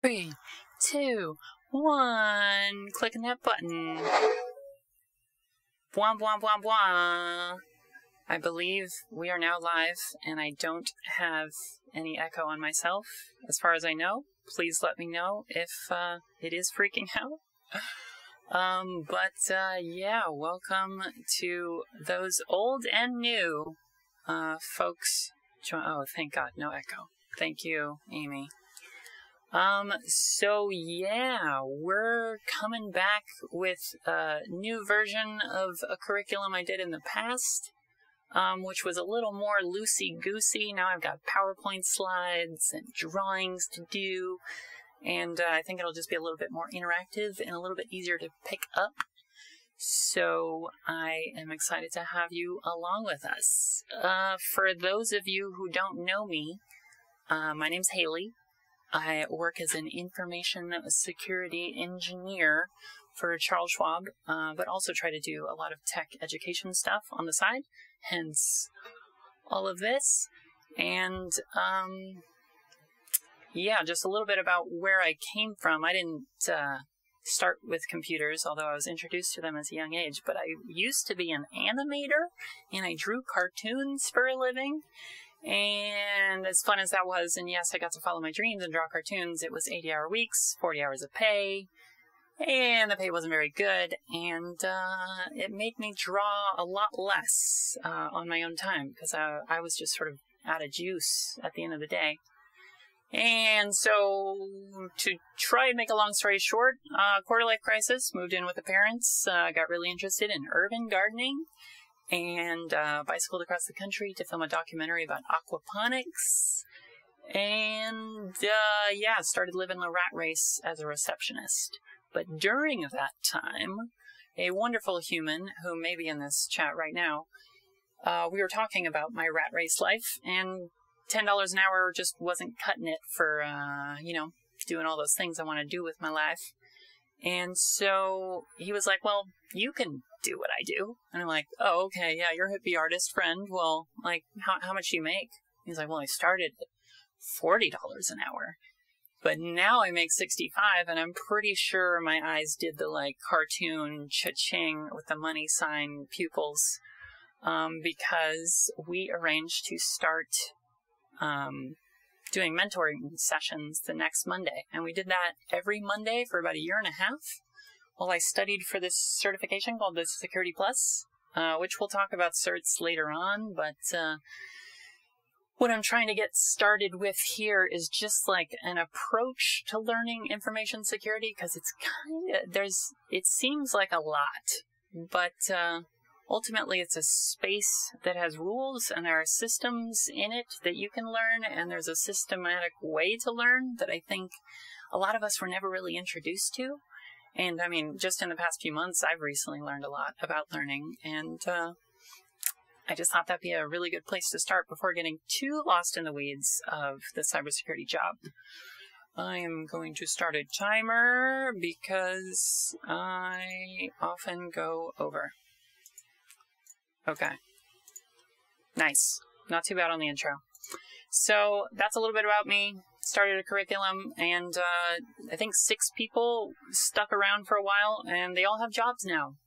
3, 2, 1. Clicking that button. Bwah, bwah, bwah, bwah. I believe we are now live, and I don't have any echo on myself, as far as I know. Please let me know if it is freaking out. Yeah, welcome to those old and new folks. Oh, thank God, no echo. Thank you, Amy. Yeah, we're coming back with a new version of a curriculum I did in the past, which was a little more loosey-goosey. Now I've got PowerPoint slides and drawings to do, and I think it'll just be a little bit more interactive and a little bit easier to pick up. So I am excited to have you along with us. For those of you who don't know me, my name's Haley. I work as an information security engineer for Charles Schwab, but also try to do a lot of tech education stuff on the side, hence all of this. And yeah, just a little bit about where I came from. I didn't start with computers, although I was introduced to them as a young age, but I used to be an animator, and I drew cartoons for a living. And as fun as that was, and yes, I got to follow my dreams and draw cartoons, it was 80-hour weeks, 40 hours of pay, and the pay wasn't very good, and it made me draw a lot less on my own time, because I was just sort of out of juice at the end of the day. And so, to try and make a long story short, quarter-life crisis, moved in with the parents, got really interested in urban gardening, and bicycled across the country to film a documentary about aquaponics, and yeah, started living the rat race as a receptionist. But during that time, a wonderful human, who may be in this chat right now, we were talking about my rat race life, and $10 an hour just wasn't cutting it for, you know, doing all those things I want to do with my life. And so he was like, well, you can do what I do. And I'm like, oh, okay, yeah, you're a hippie artist friend. Well, like, how much do you make? He's like, well, I started at $40 an hour, but now I make 65, and I'm pretty sure my eyes did the, like, cartoon cha-ching with the money sign pupils, because we arranged to start doing mentoring sessions the next Monday. And we did that every Monday for about a year and a half while I studied for this certification called the Security Plus, which we'll talk about certs later on. But what I'm trying to get started with here is just like an approach to learning information security, because it's kind of, it seems like a lot, but ultimately, it's a space that has rules, and there are systems in it that you can learn, and there's a systematic way to learn that I think a lot of us were never really introduced to. And I mean, just in the past few months, I've recently learned a lot about learning, and I just thought that'd be a really good place to start before getting too lost in the weeds of the cybersecurity job. I am going to start a timer because I often go over. Okay. Nice. Not too bad on the intro. So that's a little bit about me. Started a curriculum, and I think 6 people stuck around for a while, and they all have jobs now.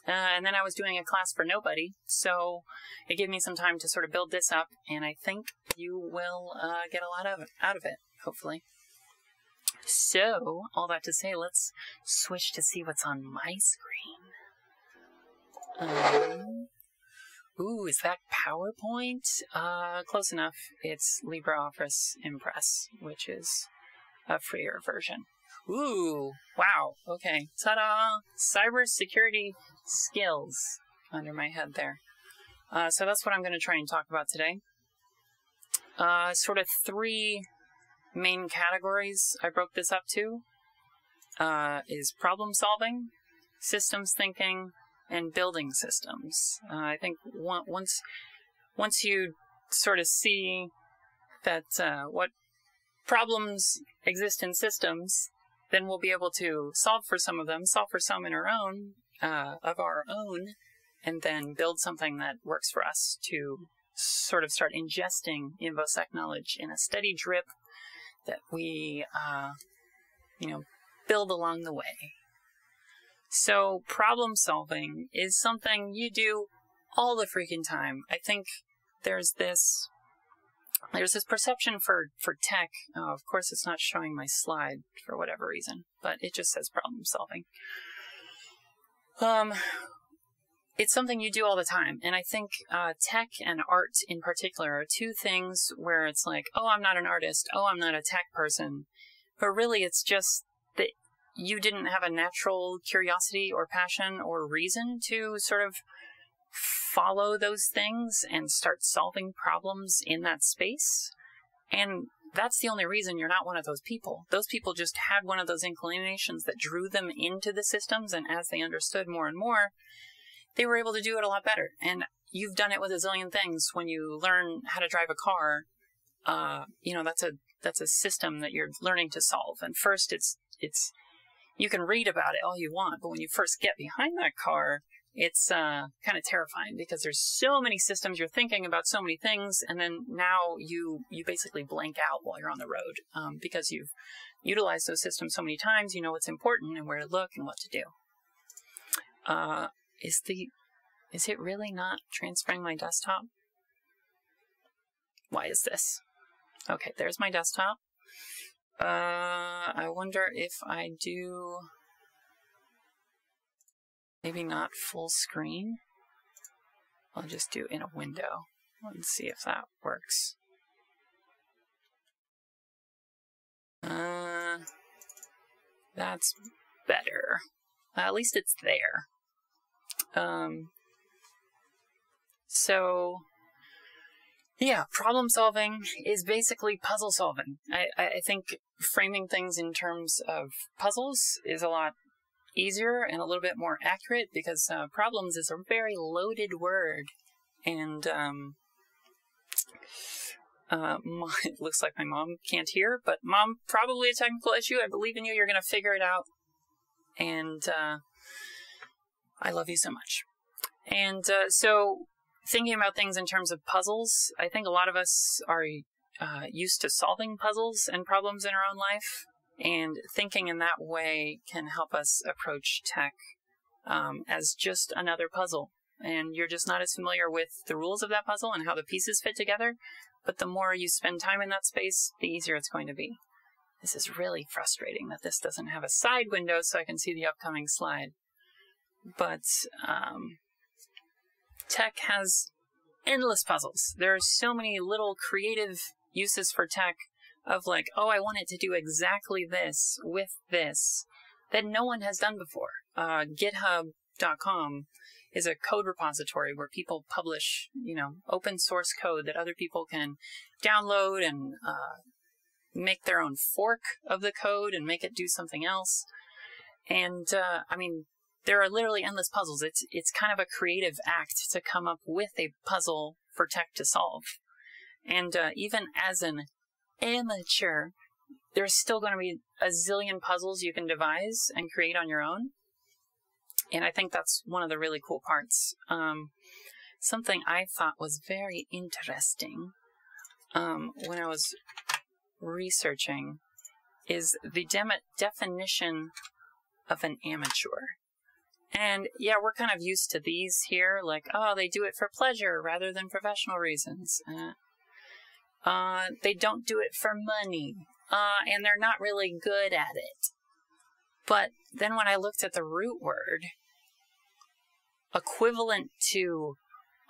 And then I was doing a class for nobody, so it gave me some time to sort of build this up, and I think you will get a lot out of it, hopefully. So, all that to say, let's switch to see what's on my screen. Ooh, is that PowerPoint? Close enough. It's LibreOffice Impress, which is a freer version. Ooh, wow. Okay. Ta-da! Cybersecurity skills under my head there. So that's what I'm going to try and talk about today. Sort of 3 main categories I broke this up to. Is problem solving, systems thinking, and building systems. I think once you sort of see that what problems exist in systems, then we'll be able to solve for some of them, solve for some in our own, of our own, and then build something that works for us to sort of start ingesting INFOSEC knowledge in a steady drip that we build along the way. So problem solving is something you do all the freaking time. I think there's this perception for tech. Of course, it's not showing my slide for whatever reason, but it just says problem solving. It's something you do all the time. And I think tech and art in particular are two things where it's like, oh, I'm not an artist. Oh, I'm not a tech person. But really, it's just that you didn't have a natural curiosity or passion or reason to sort of follow those things and start solving problems in that space. And that's the only reason you're not one of those people. Those people just had one of those inclinations that drew them into the systems, and as they understood more and more, they were able to do it a lot better. And you've done it with a zillion things. When you learn how to drive a car, that's a system that you're learning to solve. And first, it's you can read about it all you want, but when you first get behind that car, it's kind of terrifying because there's so many systems, you're thinking about so many things, and then now you basically blank out while you're on the road because you've utilized those systems so many times. You know what's important and where to look and what to do. Is it really not transferring my desktop? Why is this? Okay, there's my desktop. I wonder if I do maybe not full screen. I'll just do in a window. Let's see if that works. That's better. At least it's there. So yeah, problem solving is basically puzzle solving. I think framing things in terms of puzzles is a lot easier and a little bit more accurate because problems is a very loaded word. And it looks like my mom can't hear, but Mom, probably a technical issue. I believe in you. You're going to figure it out. And I love you so much. And so thinking about things in terms of puzzles, I think a lot of us are used to solving puzzles and problems in our own life, and thinking in that way can help us approach tech as just another puzzle. And you're just not as familiar with the rules of that puzzle and how the pieces fit together, but the more you spend time in that space, the easier it's going to be. This is really frustrating that this doesn't have a side window so I can see the upcoming slide. But tech has endless puzzles. There are so many little creative uses for tech of like, oh, I want it to do exactly this with this that no one has done before. GitHub.com is a code repository where people publish, open source code that other people can download and make their own fork of the code and make it do something else. And there are literally endless puzzles. It's kind of a creative act to come up with a puzzle for tech to solve. And even as an amateur, there's still going to be a zillion puzzles you can devise and create on your own. And I think that's one of the really cool parts. Something I thought was very interesting when I was researching is the definition of an amateur. And yeah, we're kind of used to these here, like, oh, they do it for pleasure rather than professional reasons. They don't do it for money, and they're not really good at it. But then when I looked at the root word, equivalent to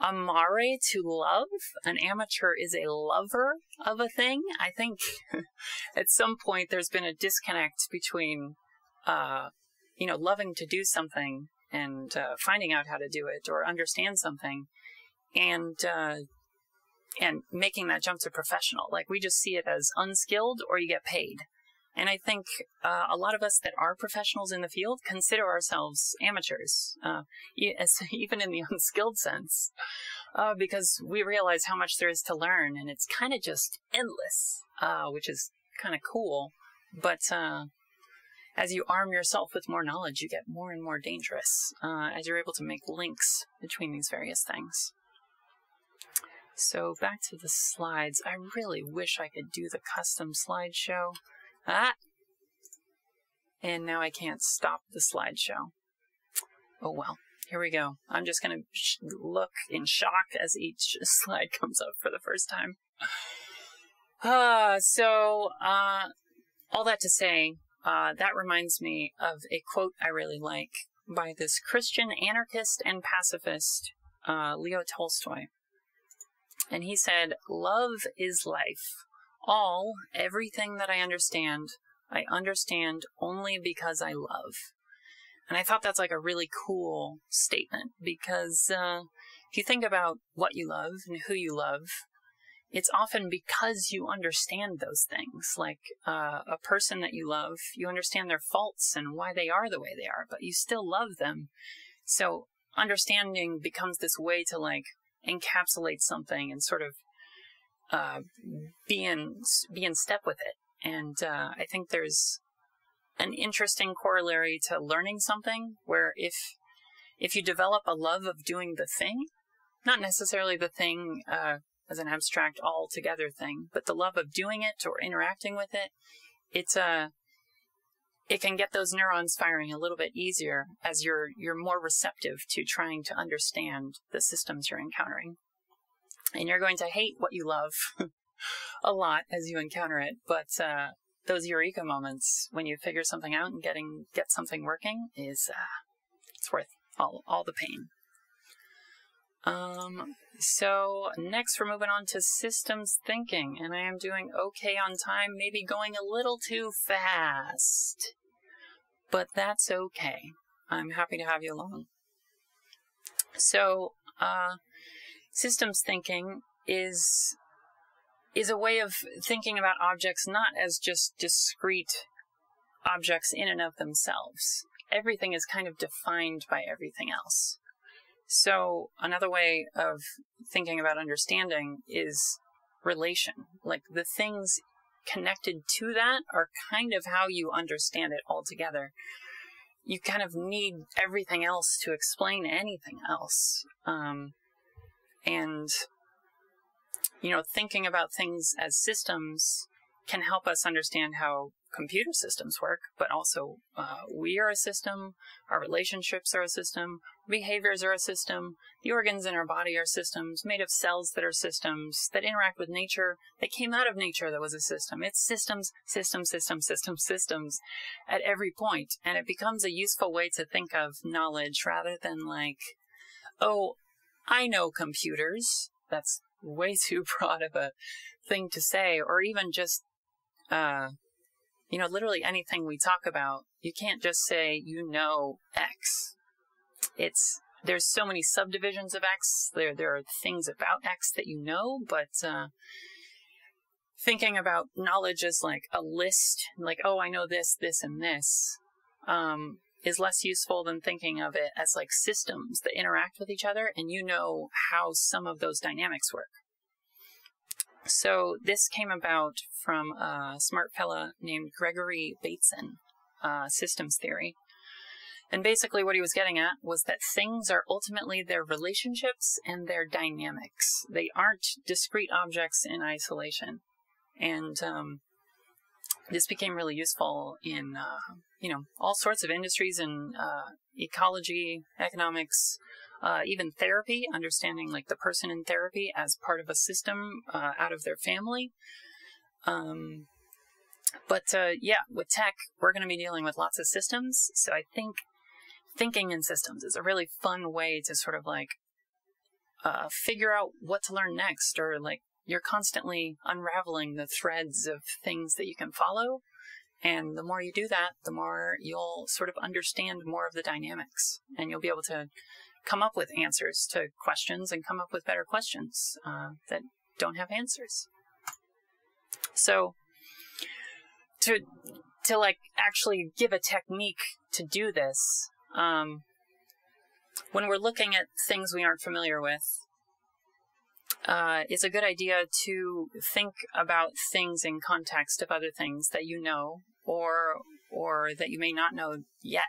amare, to love, an amateur is a lover of a thing. I think at some point there's been a disconnect between loving to do something and finding out how to do it or understand something, and making that jump to professional. Like, we just see it as unskilled or you get paid. And I think a lot of us that are professionals in the field consider ourselves amateurs, even in the unskilled sense, because we realize how much there is to learn, and it's kind of just endless, which is kind of cool. But as you arm yourself with more knowledge, you get more and more dangerous as you're able to make links between these various things. So back to the slides. I really wish I could do the custom slideshow. And now I can't stop the slideshow. Oh well, here we go. I'm just going to look in shock as each slide comes up for the first time. All that to say, that reminds me of a quote I really like by this Christian anarchist and pacifist, Leo Tolstoy. And he said, "Love is life. Everything that I understand only because I love." And I thought that's like a really cool statement, because if you think about what you love and who you love, it's often because you understand those things. Like a person that you love, you understand their faults and why they are the way they are, but you still love them. So understanding becomes this way to like encapsulate something and sort of be in step with it. And I think there's an interesting corollary to learning something, where if you develop a love of doing the thing, not necessarily the thing as an abstract all-together thing, but the love of doing it or interacting with it, it can get those neurons firing a little bit easier as you're more receptive to trying to understand the systems you're encountering. And you're going to hate what you love a lot as you encounter it, but those eureka moments when you figure something out and get something working is it's worth all the pain. So next we're moving on to systems thinking, and I am doing okay on time, maybe going a little too fast, but that's okay. I'm happy to have you along. So systems thinking is a way of thinking about objects not as just discrete objects in and of themselves. Everything is kind of defined by everything else. So another way of thinking about understanding is relation. Like the things connected to that are kind of how you understand it altogether. You kind of need everything else to explain anything else. And thinking about things as systems can help us understand how computer systems work, but also we are a system, our relationships are a system, behaviors are a system, the organs in our body are systems, made of cells that are systems, that interact with nature, that came out of nature that was a system. It's systems, systems, systems, systems, systems at every point. And it becomes a useful way to think of knowledge rather than like, oh, I know computers. That's way too broad of a thing to say, or even just, literally anything we talk about, you can't just say, X. There's so many subdivisions of X. There are things about X that you know, but thinking about knowledge as like a list, like, oh, I know this, this, and this, is less useful than thinking of it as like systems that interact with each other, and you know how some of those dynamics work. So this came about from a smart fella named Gregory Bateson, systems theory. And basically what he was getting at was that things are ultimately their relationships and their dynamics. They aren't discrete objects in isolation. And this became really useful in, all sorts of industries in ecology, economics, even therapy, understanding like the person in therapy as part of a system out of their family. But with tech, we're going to be dealing with lots of systems. So I think thinking in systems is a really fun way to sort of like figure out what to learn next, or like you're constantly unraveling the threads of things that you can follow. And the more you do that, the more you'll sort of understand more of the dynamics, and you'll be able to come up with answers to questions and come up with better questions that don't have answers. So to like actually give a technique to do this, when we're looking at things we aren't familiar with, it's a good idea to think about things in context of other things that you know or that you may not know yet.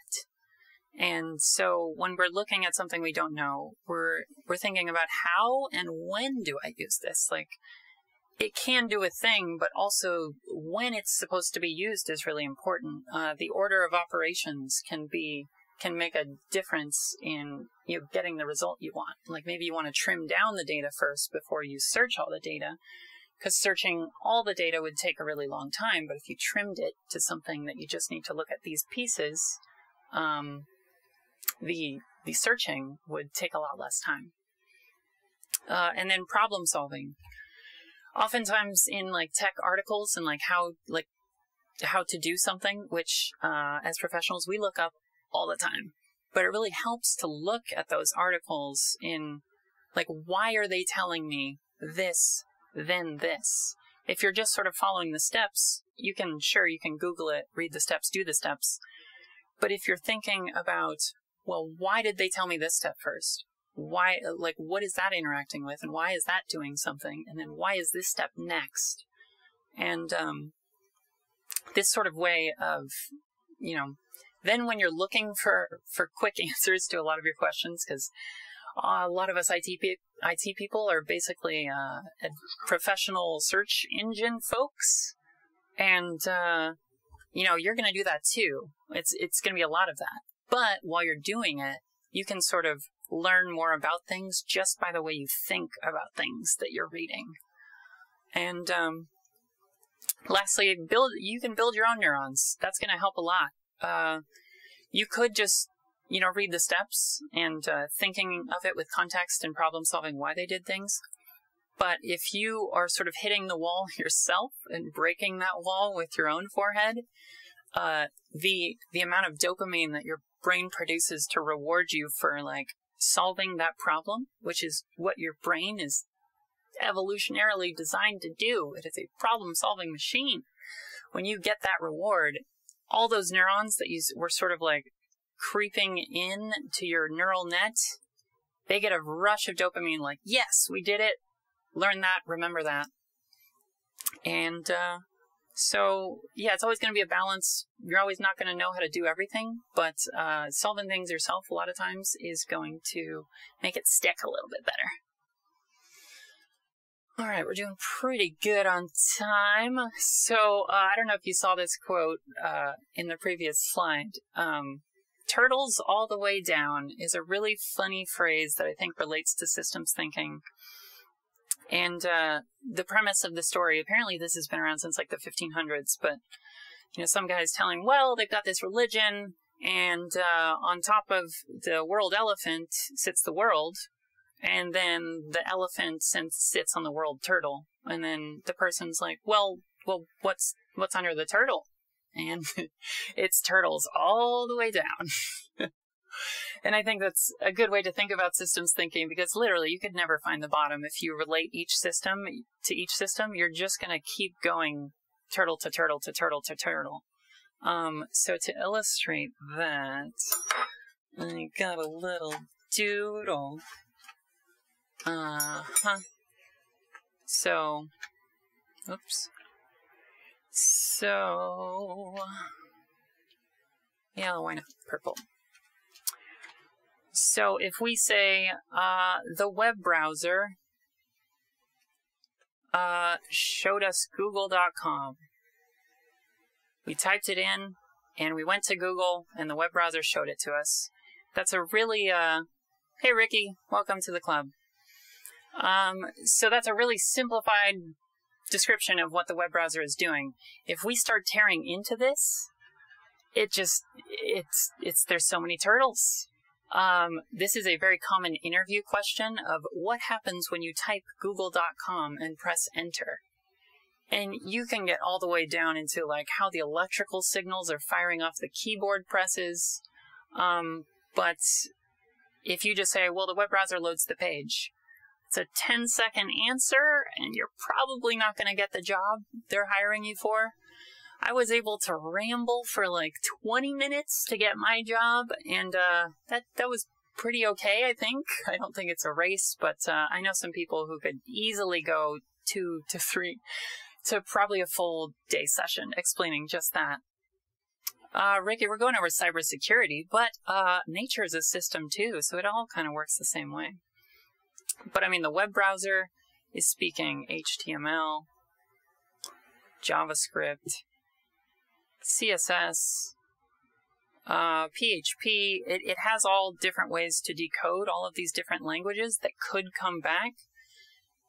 And so when we're looking at something we don't know, we're thinking about how and when do I use this? Like, it can do a thing, but also when it's supposed to be used is really important. The order of operations can make a difference in getting the result you want. Like maybe you want to trim down the data first before you search all the data, because searching all the data would take a really long time. But if you trimmed it to something that you just need to look at these pieces, the searching would take a lot less time. And then problem solving. Oftentimes in like tech articles and like how to do something, which as professionals we look up all the time, but it really helps to look at those articles in like, why are they telling me this, then this? If you're just sort of following the steps, you can Google it, read the steps, do the steps. But if you're thinking about, well, why did they tell me this step first? Why, like, what is that interacting with, and why is that doing something? And then why is this step next? And this sort of way of, then when you're looking for quick answers to a lot of your questions, because a lot of us IT people are basically professional search engine folks, and you're going to do that too. It's going to be a lot of that. But while you're doing it, you can sort of learn more about things just by the way you think about things that you're reading. And lastly, you can build your own neurons. That's going to help a lot. You could just, read the steps and thinking of it with context and problem solving why they did things. But if you are sort of hitting the wall yourself and breaking that wall with your own forehead, the amount of dopamine that your brain produces to reward you for like solving that problem, which is what your brain is evolutionarily designed to do. It is a problem-solving machine. When you get that reward, all those neurons that were sort of like creeping in to your neural net, they get a rush of dopamine like, yes, we did it. Learn that, remember that. And so, yeah, it's always going to be a balance. You're always not going to know how to do everything, but solving things yourself a lot of times is going to make it stick a little bit better. All right, we're doing pretty good on time. So I don't know if you saw this quote in the previous slide. Turtles all the way down is a really funny phrase that I think relates to systems thinking. And the premise of the story, apparently this has been around since like the 1500s, but some guy's telling, well, they've got this religion, and on top of the world elephant sits the world, and then the elephant sits on the world turtle. And then the person's like, well, what's under the turtle? And it's turtles all the way down. And I think that's a good way to think about systems thinking, because literally you could never find the bottom. If you relate each system to each system, you're just going to keep going turtle to turtle to turtle to turtle. So to illustrate that, I got a little doodle. So, oops. So, yeah, why not purple? So if we say the web browser showed us google.com, we typed it in and we went to Google and the web browser showed it to us. That's a really, hey Ricky, welcome to the club. So that's a really simplified description of what the web browser is doing. If we start tearing into this, there's so many turtles. This is a very common interview question of what happens when you type google.com and press enter. And you can get all the way down into like how the electrical signals are firing off the keyboard presses. But if you just say, well, the web browser loads the page, it's a 10-second answer, and you're probably not going to get the job they're hiring you for. I was able to ramble for like 20 minutes to get my job, and that was pretty okay, I think. I don't think it's a race, but I know some people who could easily go 2 to 3 to probably a full day session explaining just that. Ricky, we're going over cybersecurity, but nature is a system too, so it all kind of works the same way. But I mean, the web browser is speaking HTML, JavaScript, CSS, PHP. It has all different ways to decode all of these different languages that could come back.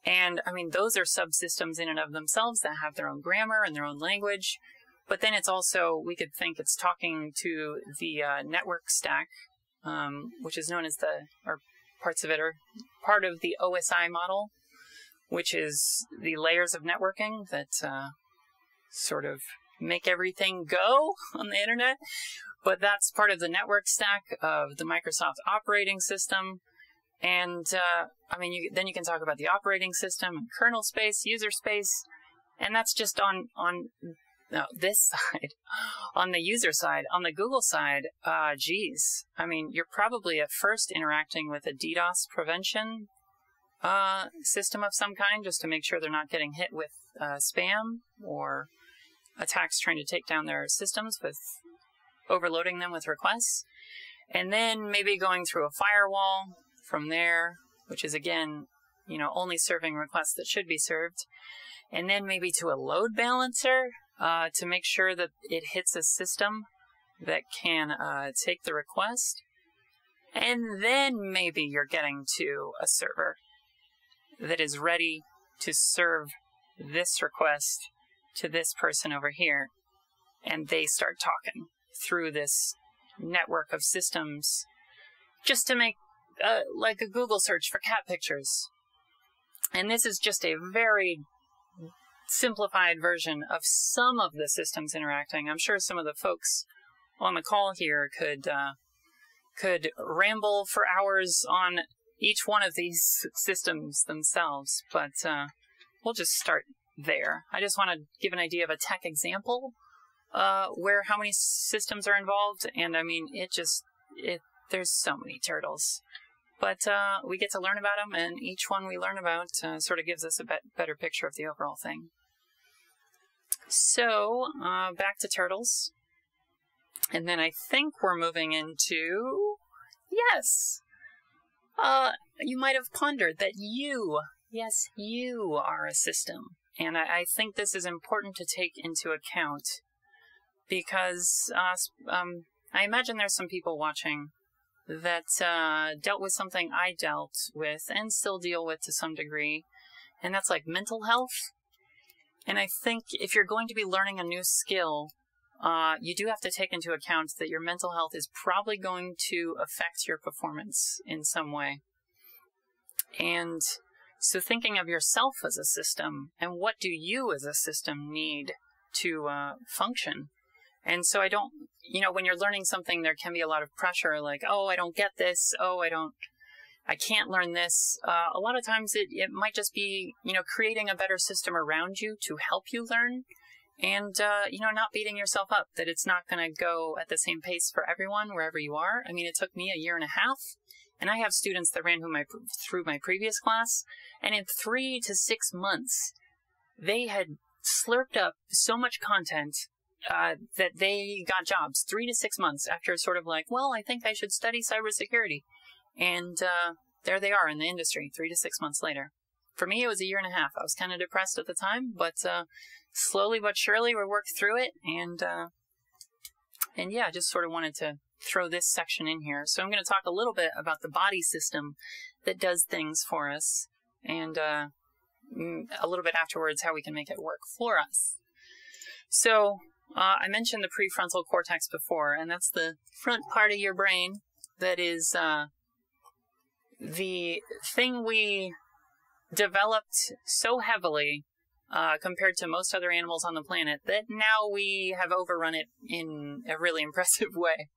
And I mean, those are subsystems in and of themselves that have their own grammar and their own language. But then it's also, we could think it's talking to the network stack, which is known as or parts of it are part of the OSI model, which is the layers of networking that sort of make everything go on the internet. But that's part of the network stack of the Microsoft operating system. And I mean, then you can talk about the operating system and kernel space, user space, and that's just on this side. On the user side, on the Google side, geez, I mean, you're probably at first interacting with a DDoS prevention system of some kind, just to make sure they're not getting hit with spam or attacks trying to take down their systems with overloading them with requests. And then maybe going through a firewall from there, which is, again, you know, only serving requests that should be served. And then maybe to a load balancer to make sure that it hits a system that can take the request. And then maybe you're getting to a server that is ready to serve this request to this person over here. And they start talking through this network of systems just to make like a Google search for cat pictures. And this is just a very simplified version of some of the systems interacting. I'm sure some of the folks on the call here could ramble for hours on each one of these systems themselves, but we'll just start there. I just want to give an idea of a tech example where how many systems are involved, and I mean, there's so many turtles. But we get to learn about them, and each one we learn about sort of gives us a better picture of the overall thing. So, back to turtles. And then I think we're moving into, yes, you might have pondered that yes, you are a system. And I think this is important to take into account because I imagine there's some people watching that dealt with something I dealt with and still deal with to some degree, and that's like mental health. And I think if you're going to be learning a new skill, you do have to take into account that your mental health is probably going to affect your performance in some way. And so thinking of yourself as a system, and what do you as a system need to function? And so I don't, you know, when you're learning something, there can be a lot of pressure, like, oh, I don't get this. Oh, I can't learn this. A lot of times it might just be, you know, creating a better system around you to help you learn and, you know, not beating yourself up that it's not going to go at the same pace for everyone wherever you are. I mean, it took me 1.5 years, and I have students that ran through my previous class, and in 3 to 6 months, they had slurped up so much content that they got jobs 3 to 6 months after sort of like, well, I think I should study cybersecurity. And there they are in the industry 3 to 6 months later. For me, it was 1.5 years. I was kind of depressed at the time, but slowly but surely we worked through it. And yeah, I just sort of wanted to throw this section in here. So I'm going to talk a little bit about the body system that does things for us, and a little bit afterwards how we can make it work for us. So I mentioned the prefrontal cortex before, and that's the front part of your brain that is the thing we developed so heavily compared to most other animals on the planet that now we have overrun it in a really impressive way.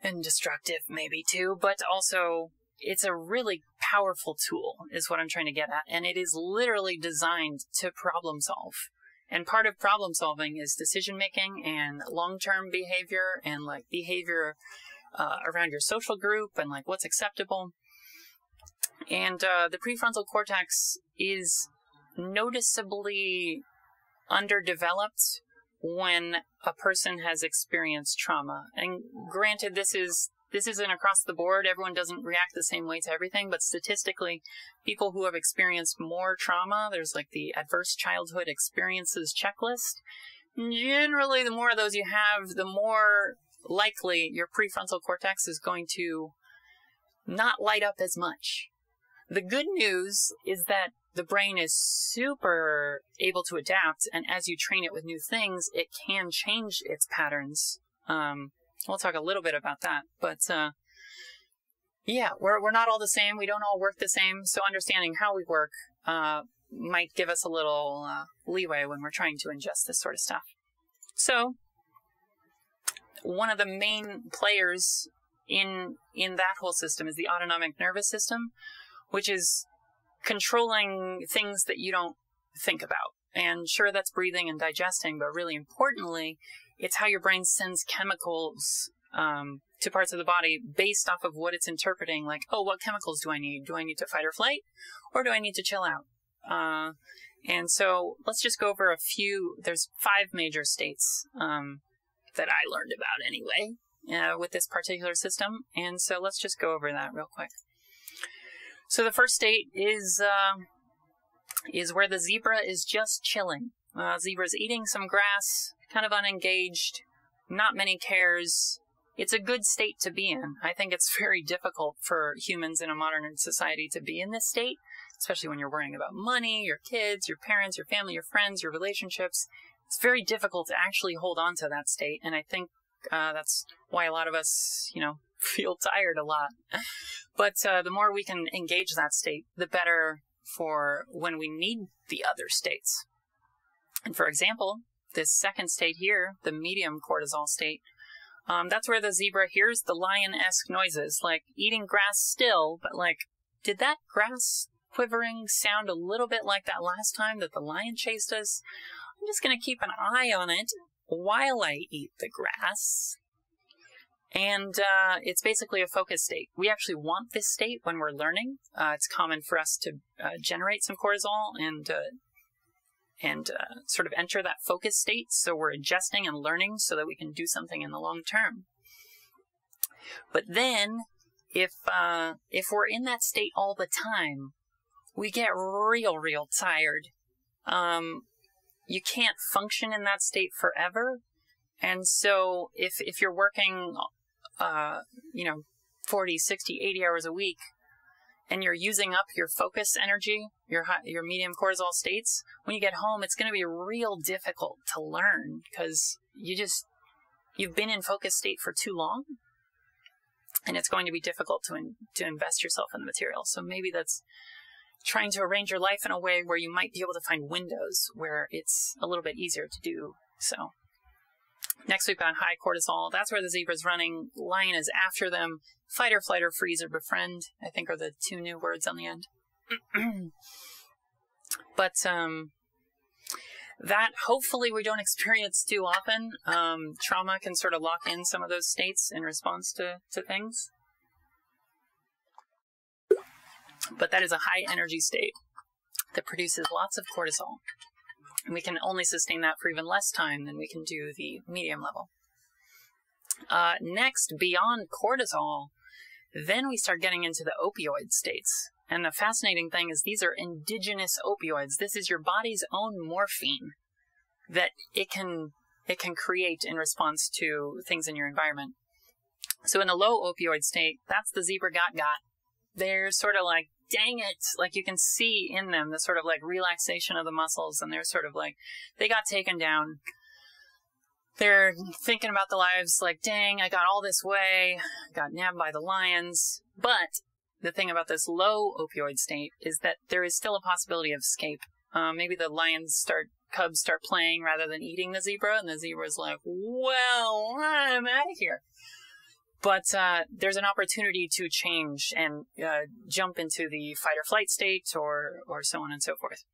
And destructive maybe too, but also it's a really powerful tool is what I'm trying to get at. And it is literally designed to problem solve. And part of problem solving is decision making and long-term behavior and like behavior around your social group and like what's acceptable. And the prefrontal cortex is noticeably underdeveloped when a person has experienced trauma. And granted, this is this isn't across the board. Everyone doesn't react the same way to everything, but statistically, people who have experienced more trauma, there's like the Adverse Childhood Experiences Checklist. Generally, the more of those you have, the more likely your prefrontal cortex is going to not light up as much. The good news is that the brain is super able to adapt, and as you train it with new things, it can change its patterns. We'll talk a little bit about that, but yeah, we're not all the same. We don't all work the same, so understanding how we work might give us a little leeway when we're trying to ingest this sort of stuff. So, one of the main players in that whole system is the autonomic nervous system, which is controlling things that you don't think about. And sure, that's breathing and digesting, but really importantly, it's how your brain sends chemicals to parts of the body based off of what it's interpreting. Like, oh, what chemicals do I need? Do I need to fight or flight? Or do I need to chill out? And so let's just go over a few. There's 5 major states that I learned about anyway with this particular system. And so let's just go over that real quick. So the first state is where the zebra is just chilling. Zebra's eating some grass, kind of unengaged, not many cares. It's a good state to be in. I think it's very difficult for humans in a modern society to be in this state, especially when you're worrying about money, your kids, your parents, your family, your friends, your relationships. It's very difficult to actually hold on to that state, and I think that's why a lot of us, feel tired a lot. But the more we can engage that state, the better for when we need the other states. And for example, this second state here, the medium cortisol state, that's where the zebra hears the lion-esque noises, like eating grass still, but like, did that grass quivering sound a little bit like that last time that the lion chased us? I'm just going to keep an eye on it while I eat the grass. And it's basically a focus state. We actually want this state when we're learning. It's common for us to generate some cortisol and sort of enter that focus state. So we're adjusting and learning so that we can do something in the long term. But then, if we're in that state all the time, we get real tired. You can't function in that state forever. And so if you're working, 40, 60, 80 hours a week, and you're using up your focus energy, your medium cortisol states, when you get home, it's going to be real difficult to learn because you've been in focus state for too long, and it's going to be difficult to invest yourself in the material. So maybe that's trying to arrange your life in a way where you might be able to find windows where it's a little bit easier to do so. Next, we've got high cortisol. That's where the zebra's running. Lion is after them. Fight or flight or freeze or befriend, I think, are the 2 new words on the end. But that hopefully we don't experience too often. Trauma can sort of lock in some of those states in response to things. But that is a high energy state that produces lots of cortisol. And we can only sustain that for even less time than we can do the medium level. Next, beyond cortisol, then we start getting into the opioid states. And the fascinating thing is these are indigenous opioids. This is your body's own morphine that it can create in response to things in your environment. So in the low opioid state, that's the zebra got. They're sort of like, dang it, like you can see in them the sort of like relaxation of the muscles, and they're sort of like, they got taken down. They're thinking about the lives like, dang, I got all this way, got nabbed by the lions. But the thing about this low opioid state is that there is still a possibility of escape. Maybe the cubs start playing rather than eating the zebra, and the zebra's like, well, I'm out of here. But there's an opportunity to change and jump into the fight or flight state or so on and so forth.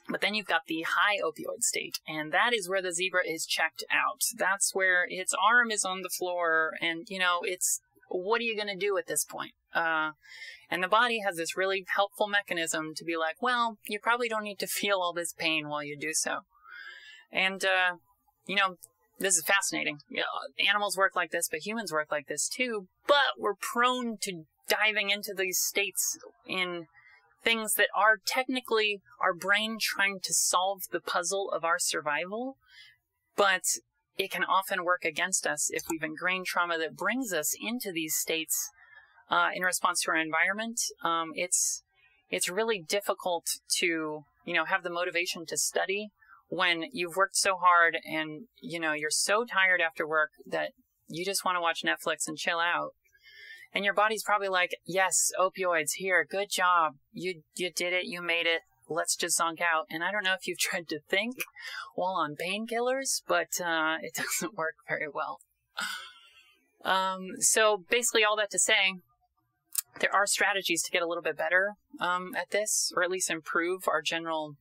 But then you've got the high opioid state, and that is where the zebra is checked out. That's where its arm is on the floor, and, it's, what are you going to do at this point? And the body has this really helpful mechanism to be like, well, you probably don't need to feel all this pain while you do so. And, this is fascinating. You know, animals work like this, but humans work like this too. But we're prone to diving into these states in things that are technically our brain trying to solve the puzzle of our survival, but it can often work against us if we've ingrained trauma that brings us into these states in response to our environment. It's really difficult to, you know, have the motivation to study when you've worked so hard and, you know, you're so tired after work that you just want to watch Netflix and chill out. And your body's probably like, yes, opioids, here, good job. You did it, you made it, let's just zonk out. And I don't know if you've tried to think while on painkillers, but it doesn't work very well. So basically all that to say, there are strategies to get a little bit better at this, or at least improve our general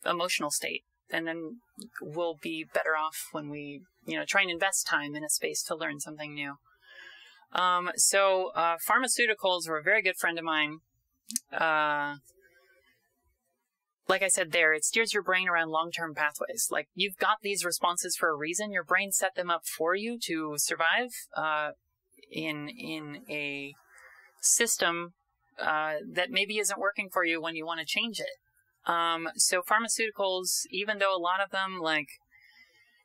emotional state. And then we'll be better off when we, you know, try and invest time in a space to learn something new. Pharmaceuticals were a very good friend of mine. Like I said there, it steers your brain around long-term pathways. Like, you've got these responses for a reason. Your brain set them up for you to survive in a system that maybe isn't working for you when you want to change it. So pharmaceuticals, even though a lot of them, like,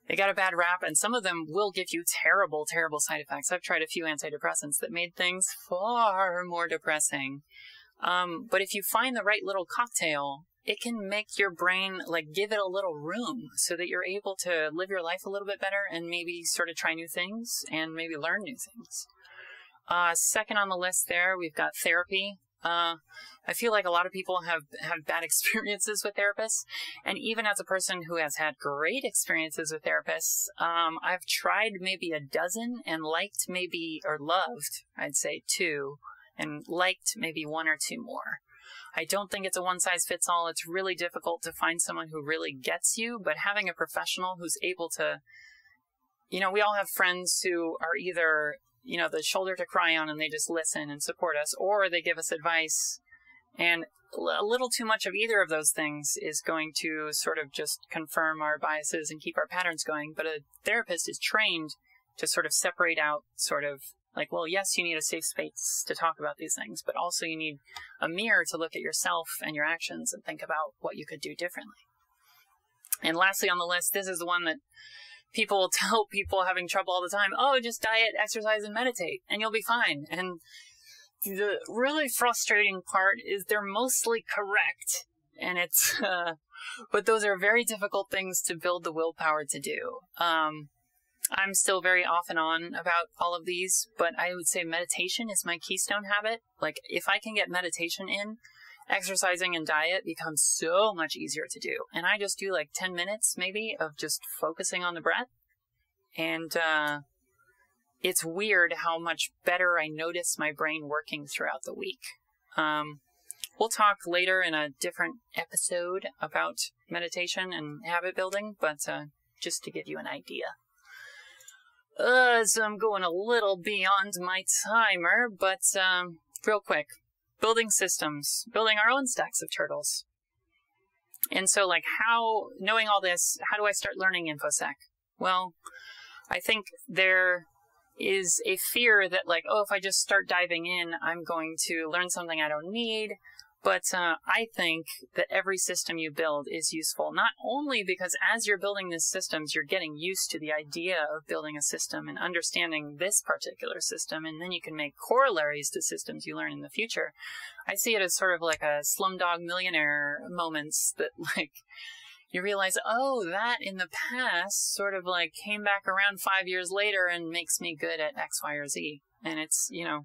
they got a bad rap, and some of them will give you terrible, terrible side effects. I've tried a few antidepressants that made things far more depressing. But if you find the right little cocktail, it can make your brain, like, give it a little room so that you're able to live your life a little bit better and maybe sort of try new things and maybe learn new things. Second on the list there, we've got therapy. I feel like a lot of people have bad experiences with therapists. And even as a person who has had great experiences with therapists, I've tried maybe a dozen and liked maybe, or loved, I'd say 2, and liked maybe 1 or 2 more. I don't think it's a one-size-fits-all. It's really difficult to find someone who really gets you, but having a professional who's able to, you know, we all have friends who are either, you know, the shoulder to cry on and they just listen and support us, or they give us advice. And a little too much of either of those things is going to sort of just confirm our biases and keep our patterns going. But a therapist is trained to sort of separate out sort of like, well, yes, you need a safe space to talk about these things, but also you need a mirror to look at yourself and your actions and think about what you could do differently. And lastly on the list, this is the one that people will tell people having trouble all the time, oh, just diet, exercise, and meditate, and you'll be fine. And the really frustrating part is they're mostly correct. And it's, but those are very difficult things to build the willpower to do. I'm still very off and on about all of these, but I would say meditation is my keystone habit. Like, if I can get meditation in, exercising and diet becomes so much easier to do. And I just do like 10 minutes maybe of just focusing on the breath. And it's weird how much better I notice my brain working throughout the week. We'll talk later in a different episode about meditation and habit building, but just to give you an idea. So I'm going a little beyond my timer, but real quick. Building systems, building our own stacks of turtles. And so, like, how, knowing all this, how do I start learning INFOSEC? Well, I think there is a fear that, like, oh, if I just start diving in, I'm going to learn something I don't need. But I think that every system you build is useful, not only because as you're building these systems, you're getting used to the idea of building a system and understanding this particular system, and then you can make corollaries to systems you learn in the future. I see it as sort of like a Slumdog Millionaire moments that, like, you realize, oh, that in the past sort of like came back around 5 years later and makes me good at X, Y, or Z. And it's, you know,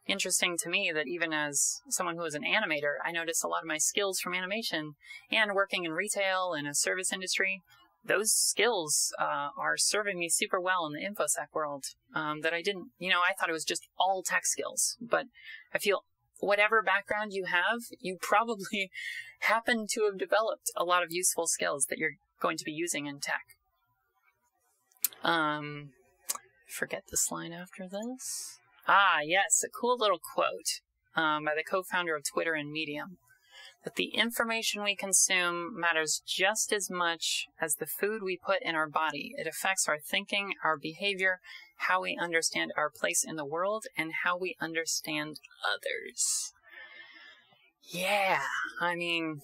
interesting to me that even as someone who is an animator, I notice a lot of my skills from animation and working in retail and a service industry, those skills are serving me super well in the INFOSEC world that I didn't, you know, I thought it was just all tech skills, but I feel whatever background you have, you probably happen to have developed a lot of useful skills that you're going to be using in tech. Forget this line after this. Ah, yes, a cool little quote by the co-founder of Twitter and Medium. that the information we consume matters just as much as the food we put in our body. It affects our thinking, our behavior, how we understand our place in the world, and how we understand others. Yeah, I mean,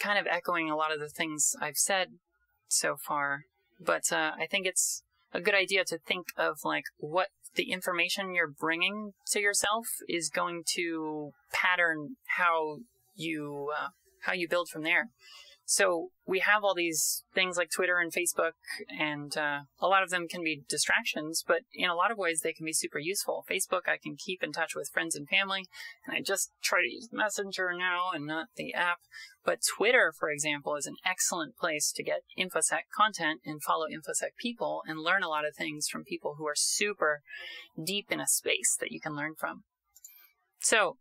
kind of echoing a lot of the things I've said so far, but I think it's a good idea to think of like what the information you're bringing to yourself is going to pattern how you build from there. So we have all these things like Twitter and Facebook, and a lot of them can be distractions, but in a lot of ways they can be super useful. Facebook, I can keep in touch with friends and family, and I just try to use Messenger now and not the app. But Twitter, for example, is an excellent place to get INFOSEC content and follow INFOSEC people and learn a lot of things from people who are super deep in a space that you can learn from. So,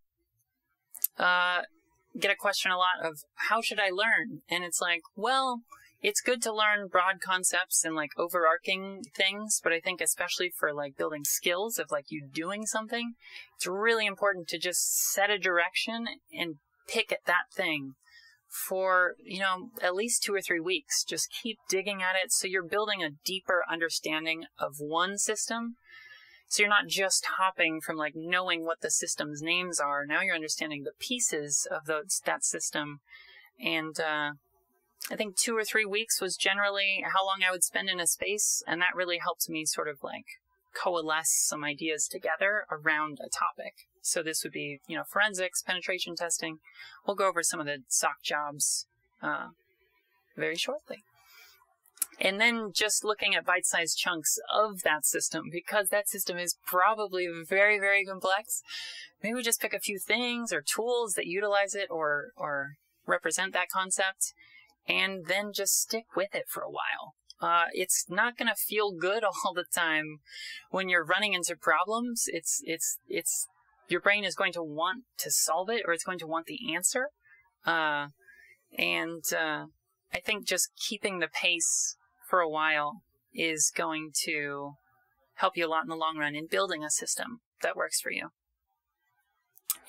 get a question a lot of how should I learn? And it's like, well, it's good to learn broad concepts and like overarching things, but I think especially for like building skills of like you doing something, it's really important to just set a direction and pick at that thing for, you know, at least 2 or 3 weeks. Just keep digging at it so you're building a deeper understanding of one system. So you're not just hopping from like knowing what the system's names are. Now you're understanding the pieces of that system. And I think 2 or 3 weeks was generally how long I would spend in a space. And that really helped me sort of like coalesce some ideas together around a topic. So this would be, you know, forensics, penetration testing. We'll go over some of the SOC jobs very shortly. And then just looking at bite-sized chunks of that system, because that system is probably very, very complex. Maybe just pick a few things or tools that utilize it or represent that concept, and then just stick with it for a while. It's not going to feel good all the time when you're running into problems. It's your brain is going to want to solve it, or it's going to want the answer. I think just keeping the pace for a while is going to help you a lot in the long run in building a system that works for you.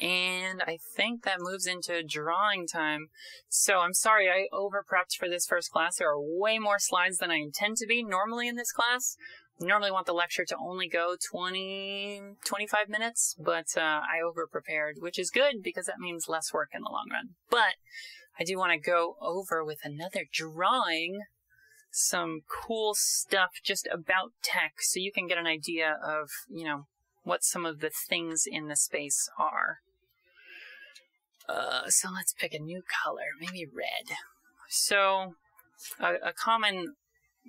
And I think that moves into drawing time. So I'm sorry I over-prepped for this first class. There are way more slides than I intend to be normally in this class. I normally want the lecture to only go 20, 25 minutes, but I over-prepared, which is good because that means less work in the long run. But I do want to go over with another drawing some cool stuff just about tech so you can get an idea of, you know, what some of the things in the space are. So let's pick a new color, maybe red. So a common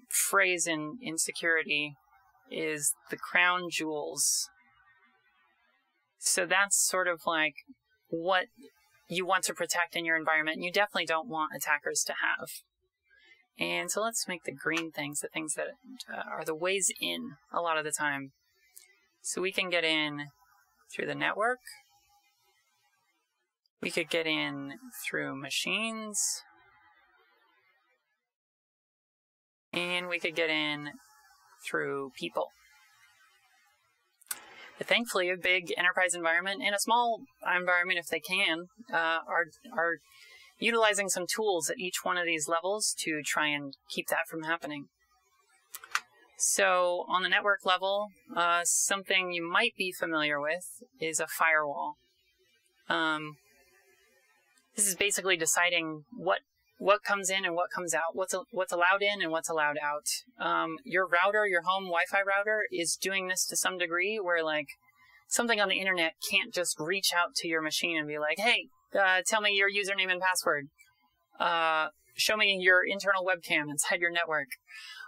phrase in security is the crown jewels. So that's sort of like what you want to protect in your environment, and you definitely don't want attackers to have. And so let's make the green things the things that are the ways in a lot of the time. So we can get in through the network. We could get in through machines. And we could get in through people. But thankfully, a big enterprise environment and a small environment, if they can, are utilizing some tools at each one of these levels to try and keep that from happening. So on the network level, something you might be familiar with is a firewall. This is basically deciding what comes in and what comes out, what's allowed in and what's allowed out. Your router, your home Wi-Fi router, is doing this to some degree where like something on the internet can't just reach out to your machine and be like, hey, tell me your username and password. Show me your internal webcam inside your network.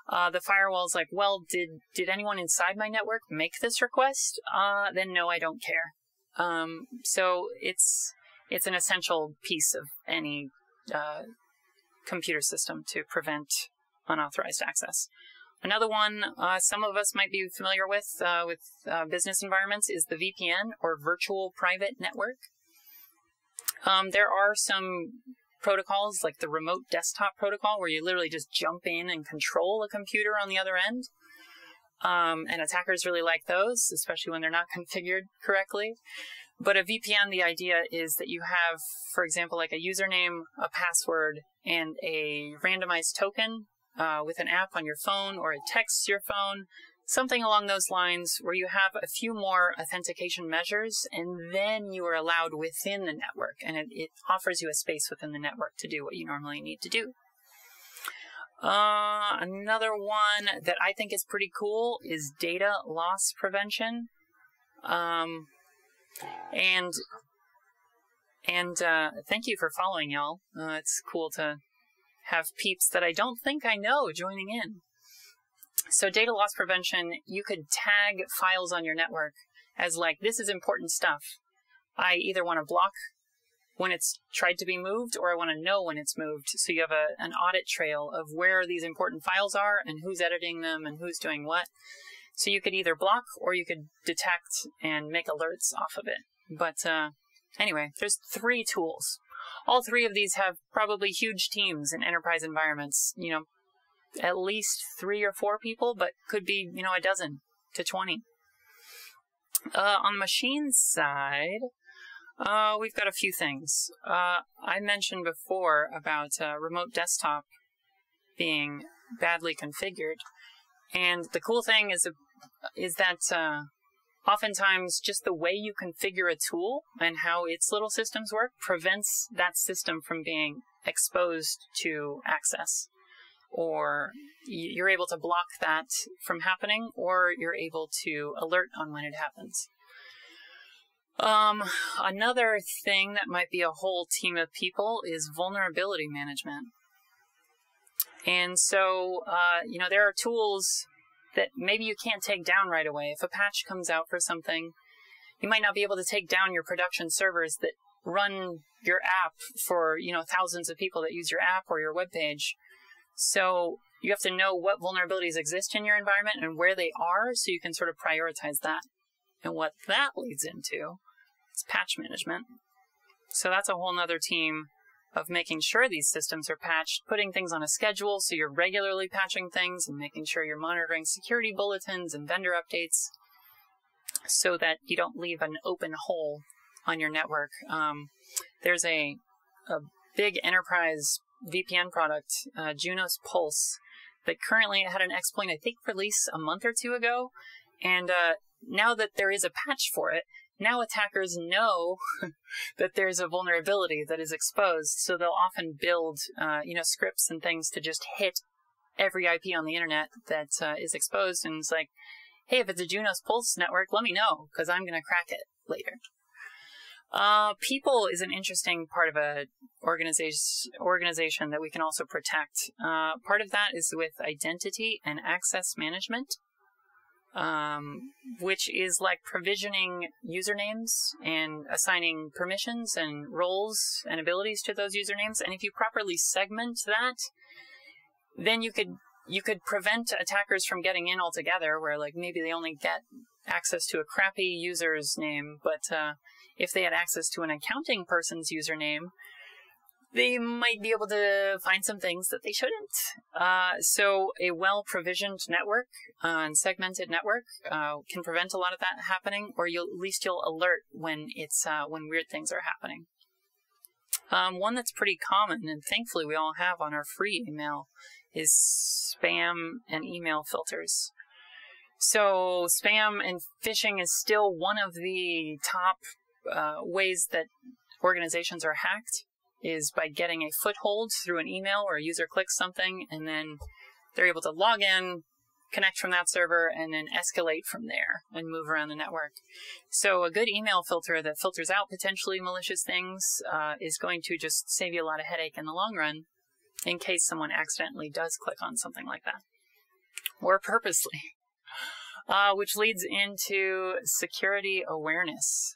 The firewall's like, well, did anyone inside my network make this request? Then no, I don't care. So it's an essential piece of any computer system to prevent unauthorized access. Another one some of us might be familiar with business environments is the VPN, or virtual private network. There are some protocols like the remote desktop protocol where you literally just jump in and control a computer on the other end. And attackers really like those, especially when they're not configured correctly. But a VPN, the idea is that you have, for example, like a username, a password, and a randomized token with an app on your phone, or it texts your phone, something along those lines, where you have a few more authentication measures, and then you are allowed within the network, and it offers you a space within the network to do what you normally need to do. Another one that I think is pretty cool is data loss prevention. And thank you for following, y'all. It's cool to have peeps that I don't think I know joining in. So data loss prevention, you could tag files on your network as like, this is important stuff. I either want to block when it's tried to be moved, or I want to know when it's moved. So you have an audit trail of where these important files are and who's editing them and who's doing what. So you could either block or you could detect and make alerts off of it. But anyway, there's 3 tools. All 3 of these have probably huge teams in enterprise environments, you know, at least 3 or 4 people, but could be, you know, 12 to 20. On the machine side, we've got a few things. I mentioned before about remote desktop being badly configured. And the cool thing is that oftentimes just the way you configure a tool and how its little systems work prevents that system from being exposed to access. Or you're able to block that from happening, or you're able to alert on when it happens. Another thing that might be a whole team of people is vulnerability management. And so, you know, there are tools that maybe you can't take down right away. If a patch comes out for something, you might not be able to take down your production servers that run your app for, you know, thousands of people that use your app or your web page. So you have to know what vulnerabilities exist in your environment and where they are, so you can sort of prioritize that. And what that leads into is patch management. So that's a whole nother team of making sure these systems are patched, putting things on a schedule so you're regularly patching things, and making sure you're monitoring security bulletins and vendor updates so that you don't leave an open hole on your network. There's a big enterprise VPN product, Junos Pulse, that currently had an exploit, I think, release a month or 2 ago. And now that there is a patch for it, now attackers know that there's a vulnerability that is exposed, so they'll often build, you know, scripts and things to just hit every IP on the internet that is exposed. And it's like, hey, if it's a Junos Pulse network, let me know, because I'm going to crack it later. People is an interesting part of a organization that we can also protect. Part of that is with identity and access management. Which is like provisioning usernames and assigning permissions and roles and abilities to those usernames. And if you properly segment that, then you could prevent attackers from getting in altogether, where like maybe they only get access to a crappy user's name, but if they had access to an accounting person's username, they might be able to find some things that they shouldn't. So a well-provisioned network and segmented network can prevent a lot of that happening, or at least you'll alert when it's when weird things are happening. One that's pretty common, and thankfully we all have on our free email, is spam and email filters. So spam and phishing is still one of the top ways that organizations are hacked, is by getting a foothold through an email, or a user clicks something and then they're able to log in, connect from that server, and then escalate from there and move around the network. So a good email filter that filters out potentially malicious things is going to just save you a lot of headache in the long run, in case someone accidentally does click on something like that, or purposely. Which leads into security awareness.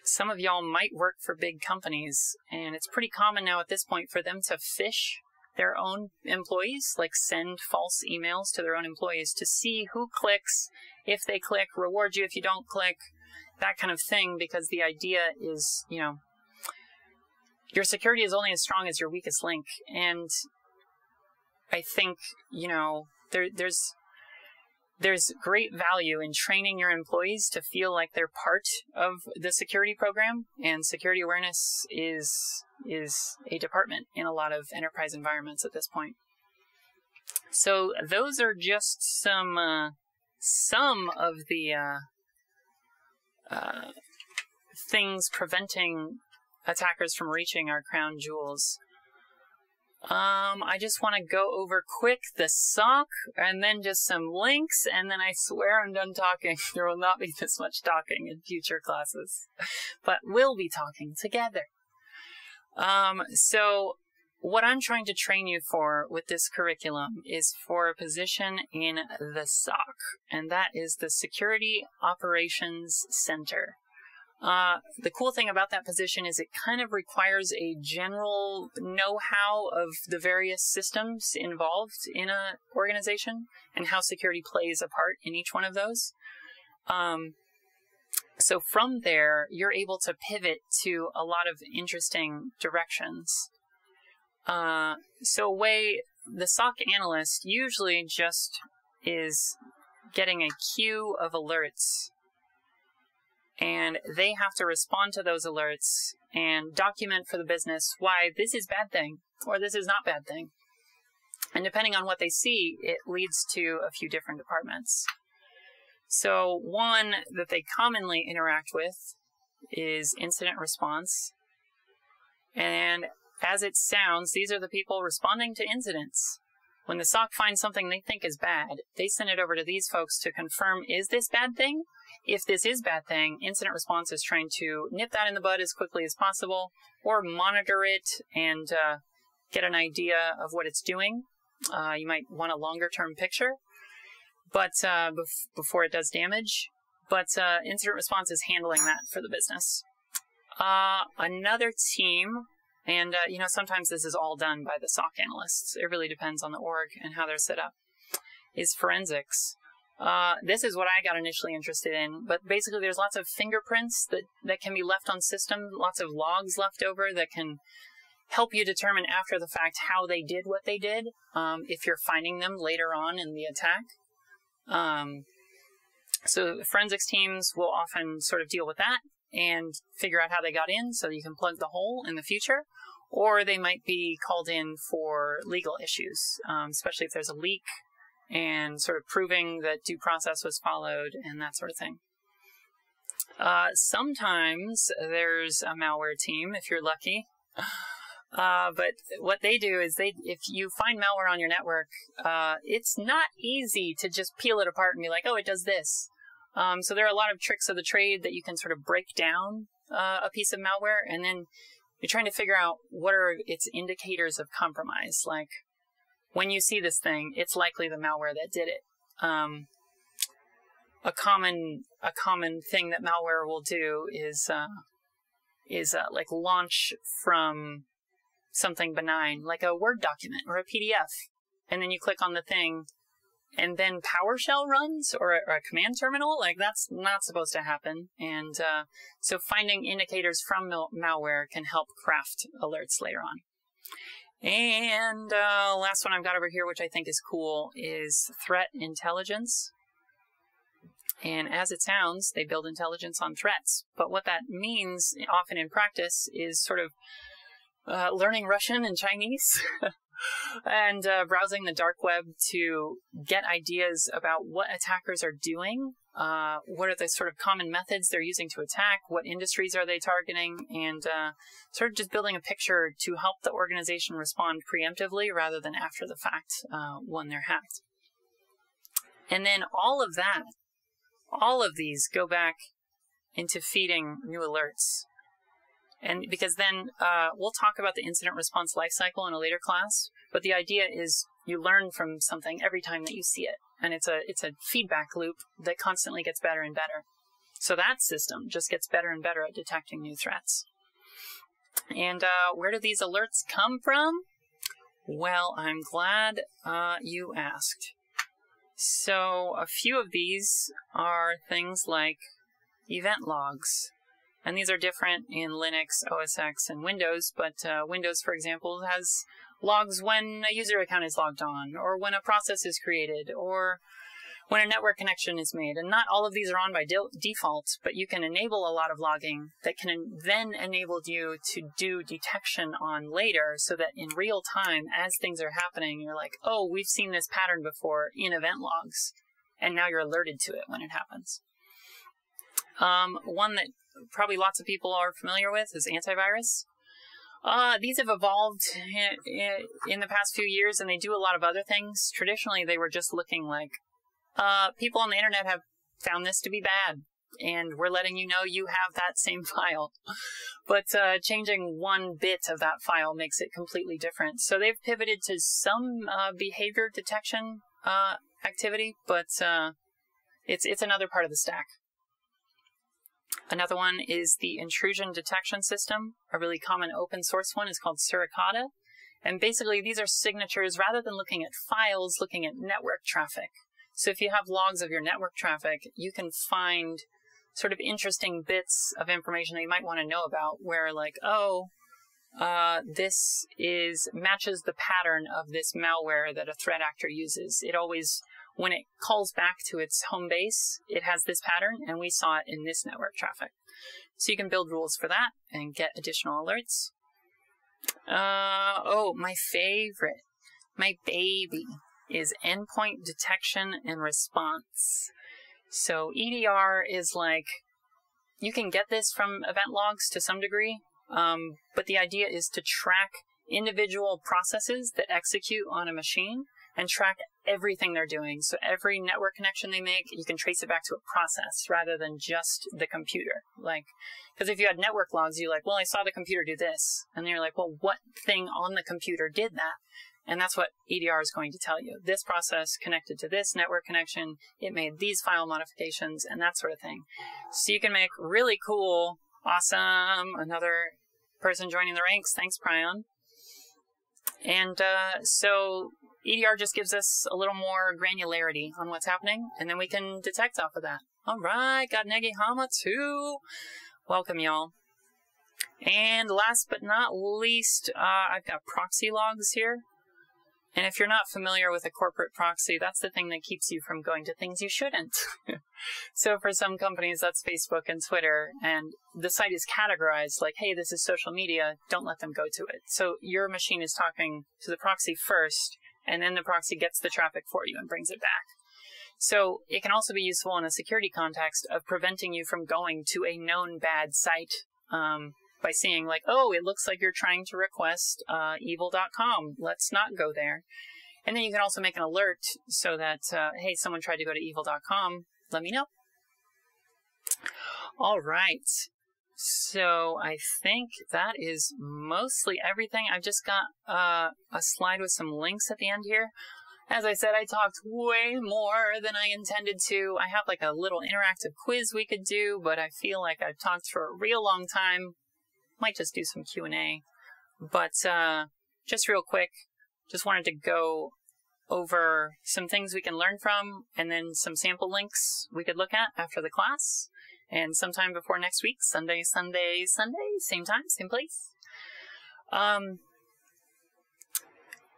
Some of y'all might work for big companies, and it's pretty common now at this point for them to phish their own employees, like send false emails to their own employees to see who clicks, if they click, reward you if you don't click, that kind of thing, because the idea is, you know, your security is only as strong as your weakest link. And I think, you know, there's there's great value in training your employees to feel like they're part of the security program, and security awareness is a department in a lot of enterprise environments at this point. So those are just some of the things preventing attackers from reaching our crown jewels. I just want to go over quick the SOC and then just some links, and then I swear I'm done talking. There will not be this much talking in future classes, but we'll be talking together. So what I'm trying to train you for with this curriculum is for a position in the SOC, and that is the Security Operations Center. The cool thing about that position is it kind of requires a general know-how of the various systems involved in an organization and how security plays a part in each one of those. So from there, you're able to pivot to a lot of interesting directions. So the SOC analyst usually just is getting a queue of alerts, and they have to respond to those alerts and document for the business why this is bad thing or this is not bad thing. And depending on what they see, it leads to a few different departments. So one that they commonly interact with is incident response. And as it sounds, these are the people responding to incidents. When the SOC finds something they think is bad, they send it over to these folks to confirm, is this bad thing? If this is bad thing, incident response is trying to nip that in the bud as quickly as possible, or monitor it and get an idea of what it's doing. You might want a longer term picture, but before it does damage. But incident response is handling that for the business. Another team, and sometimes this is all done by the SOC analysts. It really depends on the org and how they're set up, is forensics. This is what I got initially interested in, but basically there's lots of fingerprints that can be left on system, lots of logs left over that can help you determine after the fact how they did what they did, if you're finding them later on in the attack. So forensics teams will often sort of deal with that and figure out how they got in so that you can plug the hole in the future, or they might be called in for legal issues, especially if there's a leak, and sort of proving that due process was followed and that sort of thing. Sometimes there's a malware team, if you're lucky. But what they do is if you find malware on your network, it's not easy to just peel it apart and be like, oh, it does this. So there are a lot of tricks of the trade that you can sort of break down a piece of malware, and then you're trying to figure out what are its indicators of compromise. Like, when you see this thing, it's likely the malware that did it. A common thing that malware will do is like launch from something benign, like a Word document or a PDF, and then you click on the thing, and then PowerShell runs, or a command terminal. Like, that's not supposed to happen. And so finding indicators from malware can help craft alerts later on. And last one I've got over here, which I think is cool, is threat intelligence. And as it sounds, they build intelligence on threats. But what that means, often in practice, is sort of learning Russian and Chinese and browsing the dark web to get ideas about what attackers are doing, what are the sort of common methods they're using to attack, what industries are they targeting, and sort of just building a picture to help the organization respond preemptively rather than after the fact when they're hacked. And then all of these go back into feeding new alerts. And because then we'll talk about the incident response lifecycle in a later class, but the idea is you learn from something every time that you see it. And it's a feedback loop that constantly gets better and better. So that system just gets better and better at detecting new threats. And where do these alerts come from? Well, I'm glad you asked. So a few of these are things like event logs. And these are different in Linux, OS X, and Windows, but Windows, for example, has logs when a user account is logged on, or when a process is created, or when a network connection is made. And not all of these are on by default, but you can enable a lot of logging that can then enable you to do detection on later, so that in real time, as things are happening, you're like, oh, we've seen this pattern before in event logs. And now you're alerted to it when it happens. One that probably lots of people are familiar with is antivirus. These have evolved in the past few years, and they do a lot of other things. Traditionally, they were just looking like, people on the internet have found this to be bad, and we're letting you know you have that same file. But changing one bit of that file makes it completely different. So they've pivoted to some behavior detection activity, but it's another part of the stack. Another one is the intrusion detection system. A really common open source one is called Suricata. And basically, these are signatures rather than looking at files, looking at network traffic. So if you have logs of your network traffic, you can find sort of interesting bits of information that you might want to know about, where like, oh, this matches the pattern of this malware that a threat actor uses. It always, when it calls back to its home base, it has this pattern, and we saw it in this network traffic. So you can build rules for that and get additional alerts. Oh, my favorite, my baby, is endpoint detection and response. So EDR is like, you can get this from event logs to some degree, but the idea is to track individual processes that execute on a machine and track everything they're doing. So every network connection they make, you can trace it back to a process rather than just the computer. Like, because if you had network logs, you're like, well, I saw the computer do this. And you're like, well, what thing on the computer did that? And that's what EDR is going to tell you. This process connected to this network connection, it made these file modifications and that sort of thing. So you can make really cool, awesome, another person joining the ranks. Thanks, Prion. And so EDR just gives us a little more granularity on what's happening, and then we can detect off of that. All right, got Negi Hama too. Welcome, y'all. And last but not least, I've got proxy logs here. And if you're not familiar with a corporate proxy, that's the thing that keeps you from going to things you shouldn't. So for some companies, that's Facebook and Twitter, and the site is categorized like, hey, this is social media, don't let them go to it. So your machine is talking to the proxy first, and then the proxy gets the traffic for you and brings it back. So it can also be useful in a security context of preventing you from going to a known bad site, by seeing like, oh, it looks like you're trying to request evil.com. Let's not go there. And then you can also make an alert so that, hey, someone tried to go to evil.com. Let me know. All right. So I think that is mostly everything. I've just got a slide with some links at the end here. As I said, I talked way more than I intended to. I have like a little interactive quiz we could do, but I feel like I've talked for a real long time. Might just do some Q&A, but just real quick, just wanted to go over some things we can learn from, and then some sample links we could look at after the class, and sometime before next week, Sunday, same time, same place.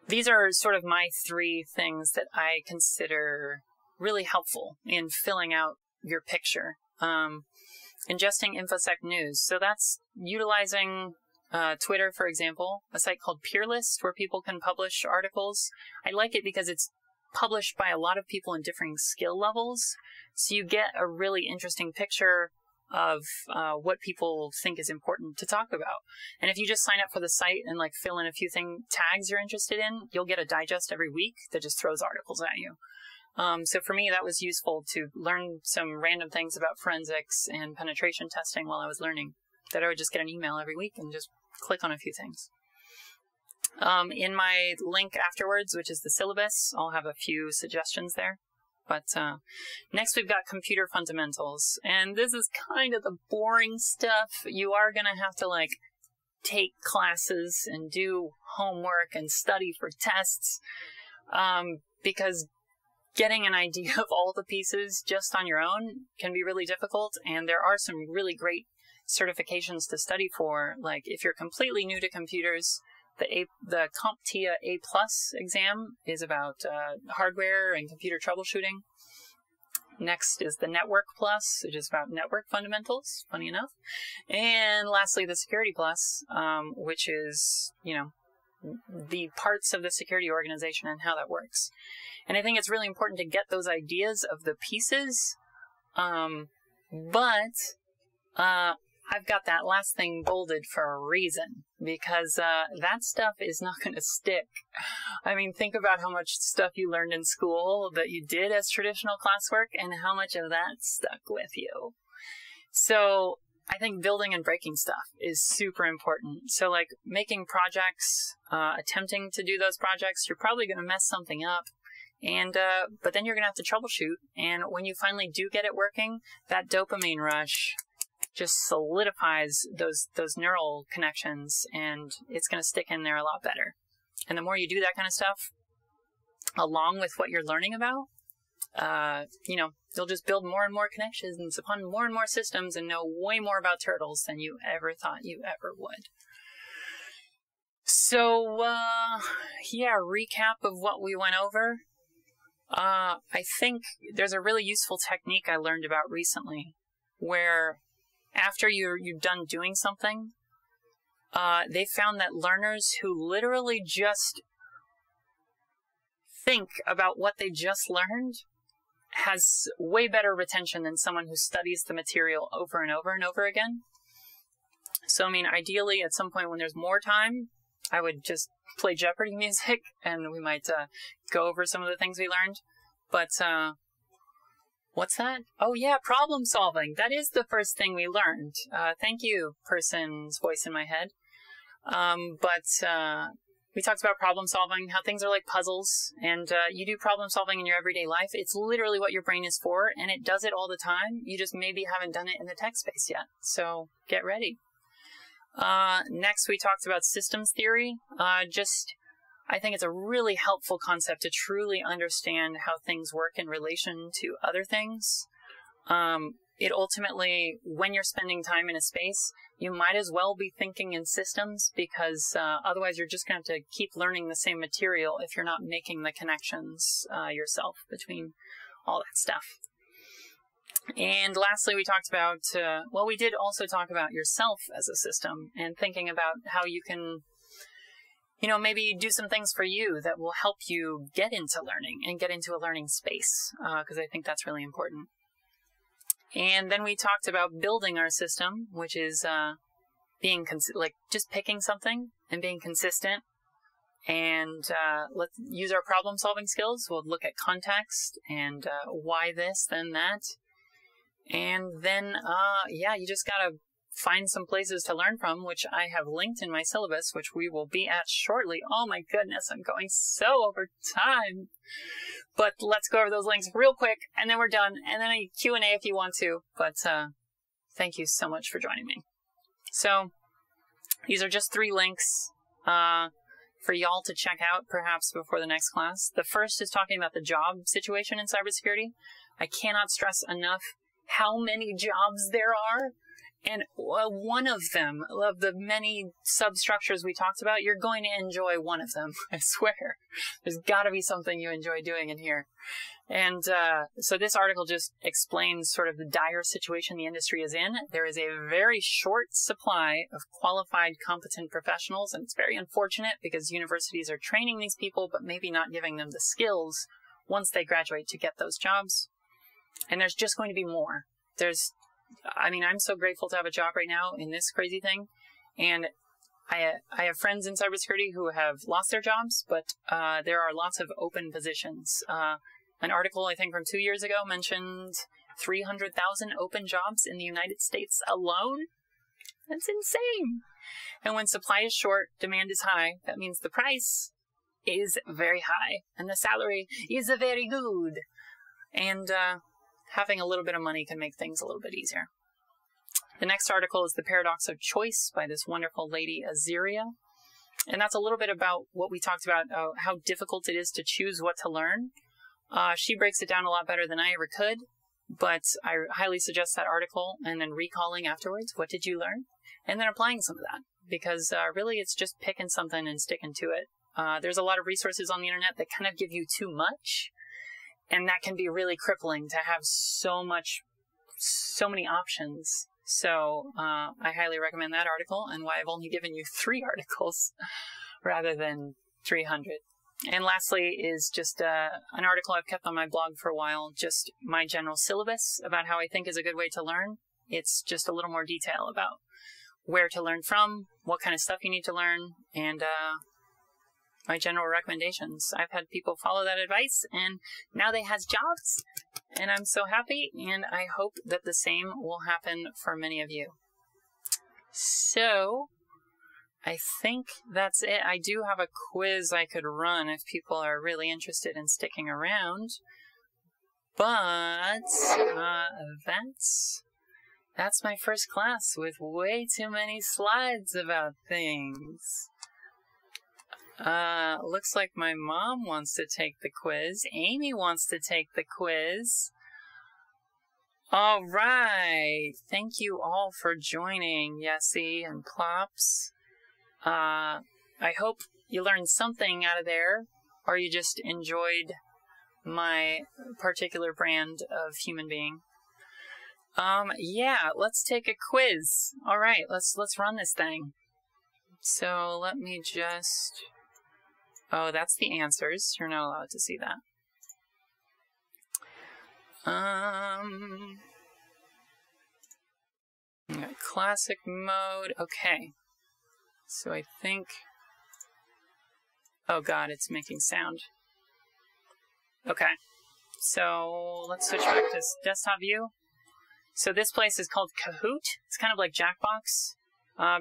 These are sort of my 3 things that I consider really helpful in filling out your picture. Ingesting INFOSEC news. So that's utilizing Twitter, for example, a site called Peerlist where people can publish articles. I like it because it's published by a lot of people in differing skill levels. So you get a really interesting picture of what people think is important to talk about. And if you just sign up for the site and like fill in a few tags you're interested in, you'll get a digest every week that just throws articles at you. So for me, that was useful to learn some random things about forensics and penetration testing while I was learning, that I would just get an email every week and just click on a few things. In my link afterwards, which is the syllabus, I'll have a few suggestions there. But next we've got computer fundamentals. And this is kind of the boring stuff. You are going to have to like take classes and do homework and study for tests, because getting an idea of all the pieces just on your own can be really difficult, and there are some really great certifications to study for. Like if you're completely new to computers, the CompTIA A+ exam is about hardware and computer troubleshooting. Next is the Network Plus, which is about network fundamentals, funny enough. And lastly, the Security Plus, which is, the parts of the security organization and how that works. And I think it's really important to get those ideas of the pieces. But I've got that last thing bolded for a reason, because that stuff is not going to stick. I mean, think about how much stuff you learned in school that you did as traditional classwork and how much of that stuck with you. So I think building and breaking stuff is super important. So like making projects, attempting to do those projects, you're probably going to mess something up. And, but then you're going to have to troubleshoot. And when you finally do get it working, that dopamine rush just solidifies those neural connections, and it's going to stick in there a lot better. And the more you do that kind of stuff, along with what you're learning about, you'll just build more and more connections upon more and more systems and know way more about turtles than you ever thought you ever would. So, recap of what we went over. I think there's a really useful technique I learned about recently where after you're done doing something, they found that learners who literally just think about what they just learned has way better retention than someone who studies the material over and over and over again. So, I mean, ideally, at some point when there's more time, I would just play Jeopardy music and we might go over some of the things we learned. But, what's that? Oh, yeah, problem solving. That is the first thing we learned. Thank you, person's voice in my head. We talked about problem solving, how things are like puzzles, and you do problem solving in your everyday life. It's literally what your brain is for, and it does it all the time. You just maybe haven't done it in the tech space yet. So get ready. Next, we talked about systems theory. I think it's a really helpful concept to truly understand how things work in relation to other things. It ultimately, when you're spending time in a space, you might as well be thinking in systems because otherwise you're just going to have to keep learning the same material if you're not making the connections yourself between all that stuff. And lastly, we talked about, we did also talk about yourself as a system and thinking about how you can, maybe do some things for you that will help you get into learning and get into a learning space, because I think that's really important. And then we talked about building our system, which is being just picking something and being consistent. And let's use our problem-solving skills. We'll look at context and why this, then that. And then, you just got to find some places to learn from, which I have linked in my syllabus, which we will be at shortly. Oh my goodness, I'm going so over time. But let's go over those links real quick, and then we're done. And then a Q&A if you want to. But thank you so much for joining me. So these are just 3 links for y'all to check out, perhaps before the next class. The first is talking about the job situation in cybersecurity. I cannot stress enough how many jobs there are. And one of them, of the many substructures we talked about, you're going to enjoy one of them, I swear. There's got to be something you enjoy doing in here. And so this article just explains sort of the dire situation the industry is in. There is a very short supply of qualified, competent professionals, and it's very unfortunate because universities are training these people, but maybe not giving them the skills once they graduate to get those jobs. And there's just going to be more. I'm so grateful to have a job right now in this crazy thing. And I have friends in cybersecurity who have lost their jobs, but there are lots of open positions. An article, I think, from 2 years ago mentioned 300,000 open jobs in the United States alone. That's insane. And when supply is short, demand is high. That means the price is very high and the salary is very good. And having a little bit of money can make things a little bit easier. The next article is The Paradox of Choice by this wonderful lady, Azaria. And that's a little bit about what we talked about, how difficult it is to choose what to learn. She breaks it down a lot better than I ever could, but I highly suggest that article and then recalling afterwards, what did you learn? And then applying some of that, because really it's just picking something and sticking to it. There's a lot of resources on the internet that kind of give you too much. And that can be really crippling to have so many options. So I highly recommend that article, and why I've only given you 3 articles rather than 300. And lastly is just an article I've kept on my blog for a while, just my general syllabus about how I think is a good way to learn. It's just a little more detail about where to learn from, what kind of stuff you need to learn, and my general recommendations. I've had people follow that advice, and now they have jobs, and I'm so happy, and I hope that the same will happen for many of you. So, I think that's it. I do have a quiz I could run if people are really interested in sticking around, but that's my first class with way too many slides about things. Looks like my mom wants to take the quiz. Amy wants to take the quiz. All right. Thank you all for joining, Yessie and Plops. I hope you learned something out of there, or you just enjoyed my particular brand of human being. Yeah, let's take a quiz. All right, let's run this thing. So let me just... Oh, that's the answers. You're not allowed to see that. Classic mode. Okay. So I think... Oh god, it's making sound. Okay. So let's switch back to desktop view. So this place is called Kahoot. It's kind of like Jackbox.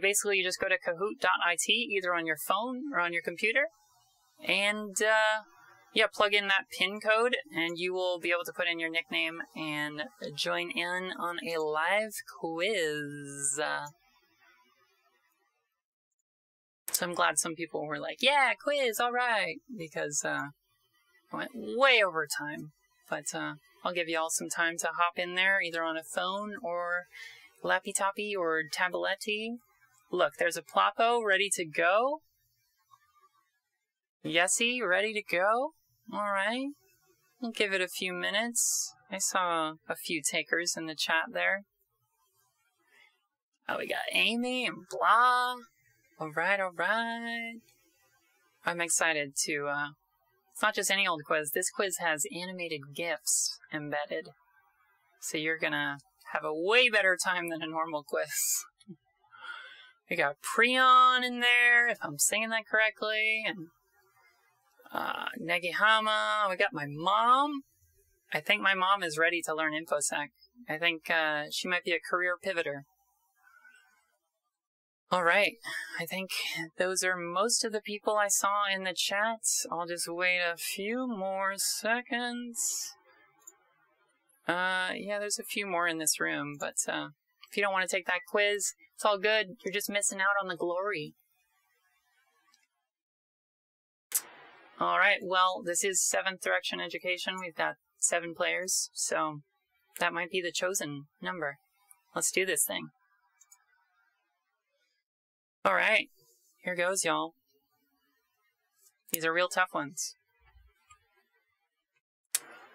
Basically, you just go to kahoot.it, either on your phone or on your computer. And, yeah, plug in that PIN code, and you will be able to put in your nickname and join in on a live quiz. So I'm glad some people were like, yeah, quiz, all right, because I went way over time. But I'll give you all some time to hop in there, either on a phone or lappy-toppy or tabletti. Look, there's a Plopo ready to go. Yessie, ready to go? All right. I'll give it a few minutes. I saw a few takers in the chat there. Oh, we got Amy and blah. All right, all right. I'm excited to, it's not just any old quiz. This quiz has animated GIFs embedded. So you're gonna have a way better time than a normal quiz. We got Prion in there, if I'm saying that correctly, and Negihama. We got my mom. I think my mom is ready to learn INFOSEC. I think she might be a career pivoter. All right. I think those are most of the people I saw in the chat. I'll just wait a few more seconds. Yeah, there's a few more in this room, but if you don't want to take that quiz, it's all good. You're just missing out on the glory. All right, well, this is 7th Direction Education. We've got 7 players, so that might be the chosen number. Let's do this thing. All right, here goes, y'all. These are real tough ones.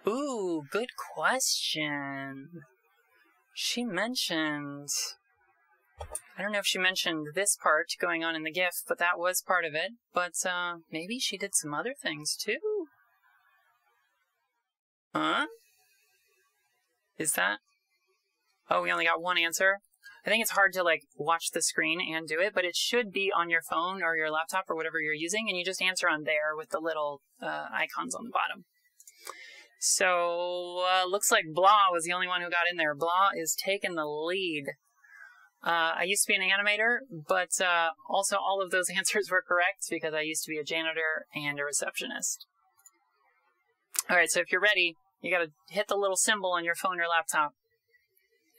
Ooh, good question. She mentioned... I don't know if she mentioned this part going on in the GIF, but that was part of it. But maybe she did some other things too. Huh? Is that? Oh, we only got one answer. I think it's hard to like watch the screen and do it, but it should be on your phone or your laptop or whatever you're using, and you just answer on there with the little icons on the bottom. So looks like Blah was the only one who got in there. Blah is taking the lead. I used to be an animator, but also all of those answers were correct because I used to be a janitor and a receptionist. All right, so if you're ready, you got to hit the little symbol on your phone or laptop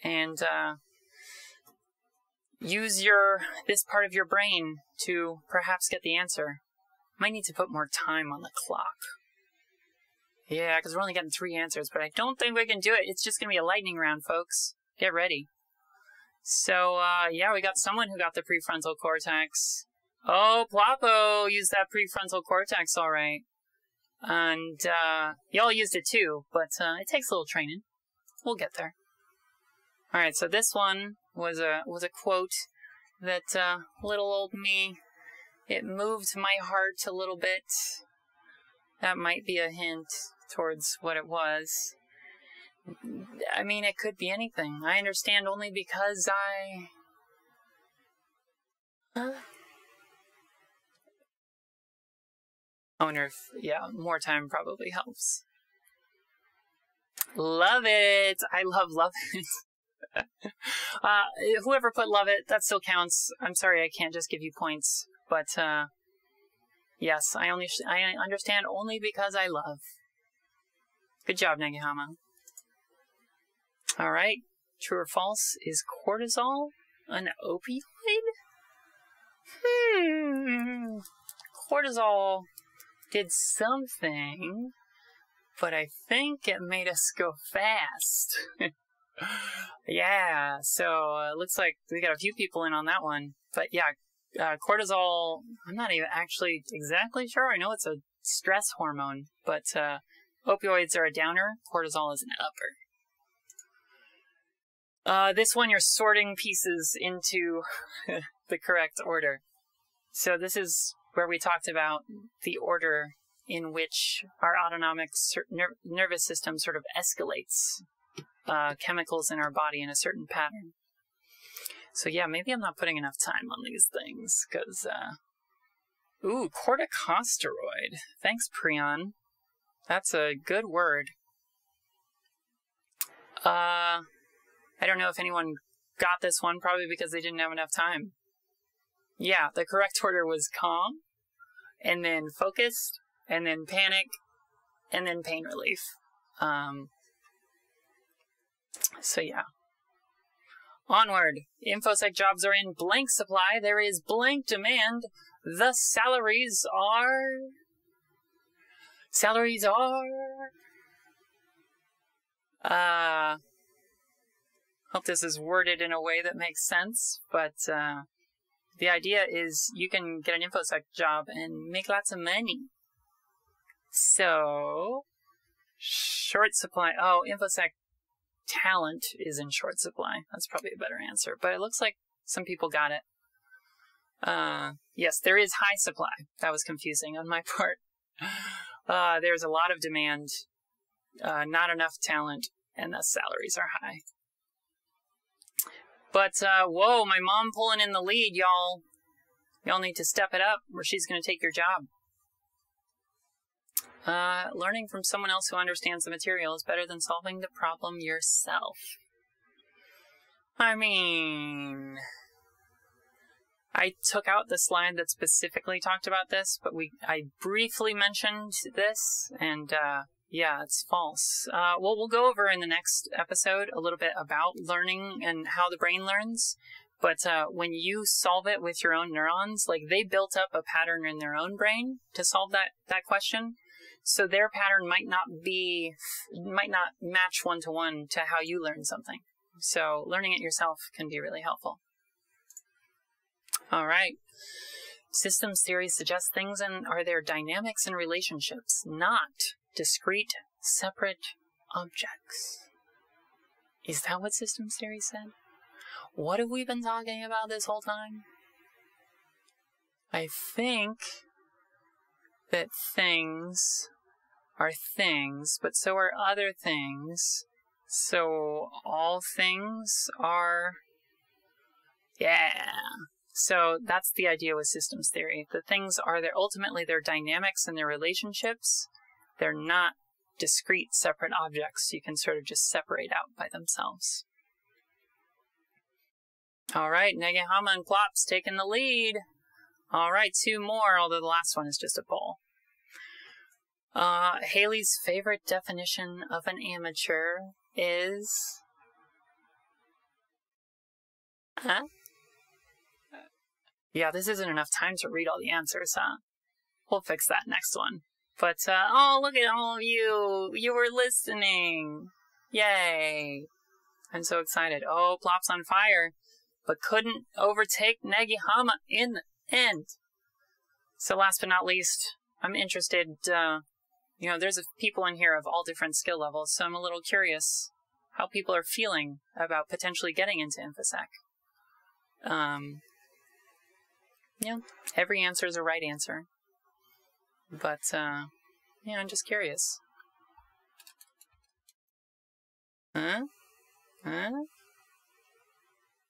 and use this part of your brain to perhaps get the answer. Might need to put more time on the clock. Yeah, because we're only getting 3 answers, but I don't think we can do it. It's just going to be a lightning round, folks. Get ready. So, yeah, we got someone who got the prefrontal cortex. Oh, Plopo used that prefrontal cortex, all right. And y'all used it too, but it takes a little training. We'll get there. All right, so this one was a quote that little old me, it moved my heart a little bit. That might be a hint towards what it was. I mean, it could be anything. I understand only because I wonder if, yeah, more time probably helps. Love it. I love it. Whoever put love it, that still counts. I'm sorry I can't just give you points, but yes, I understand only because I love. Good job, Negihama. All right, true or false? Is cortisol an opioid? Cortisol did something, but I think it made us go fast. Yeah, so it looks like we got a few people in on that one. But yeah, cortisol, I'm not even actually exactly sure. I know it's a stress hormone, but opioids are a downer, cortisol is an upper. This one you're sorting pieces into the correct order. So this is where we talked about the order in which our autonomic nervous system sort of escalates chemicals in our body in a certain pattern. So yeah, maybe I'm not putting enough time on these things, because, ooh, corticosteroid. Thanks, Prion. That's a good word. I don't know if anyone got this one, probably because they didn't have enough time. Yeah, the correct order was calm, and then focused, and then panic, and then pain relief. So yeah. Onward. INFOSEC jobs are in blank supply. There is blank demand. The salaries are... Hope this is worded in a way that makes sense, but the idea is you can get an INFOSEC job and make lots of money. So, short supply. Oh, INFOSEC talent is in short supply. That's probably a better answer, but it looks like some people got it. Yes, there is high supply. That was confusing on my part. There's a lot of demand, not enough talent, and the salaries are high. But, whoa, my mom pulling in the lead, y'all. Y'all need to step it up, or she's going to take your job. Learning from someone else who understands the material is better than solving the problem yourself. I mean, I took out the slide that specifically talked about this, but I briefly mentioned this, and yeah, it's false. Well, we'll go over in the next episode a little bit about learning and how the brain learns. But when you solve it with your own neurons, like they built up a pattern in their own brain to solve that question. So their pattern might not match one-to-one to how you learn something. So learning it yourself can be really helpful. All right. Systems theory suggests things are their dynamics and relationships, not discrete, separate objects. Is that what systems theory said? What have we been talking about this whole time? I think that things are things, but so are other things. So all things are... Yeah. So that's the idea with systems theory. The things are ultimately their dynamics and their relationships. They're not discrete, separate objects you can sort of just separate out by themselves. All right, Negihama and Plops taking the lead. All right, two more, although the last one is just a poll. Haley's favorite definition of an amateur is... Huh? Yeah, this isn't enough time to read all the answers, huh? We'll fix that next one. But, oh, look at all of you! You were listening! Yay! I'm so excited. Oh, Plop's on fire, but couldn't overtake Negihama in the end. So last but not least, I'm interested, You know, there's people in here of all different skill levels, so I'm a little curious how people are feeling about potentially getting into INFOSEC. You know, every answer is a right answer. But, yeah, I'm just curious. Huh?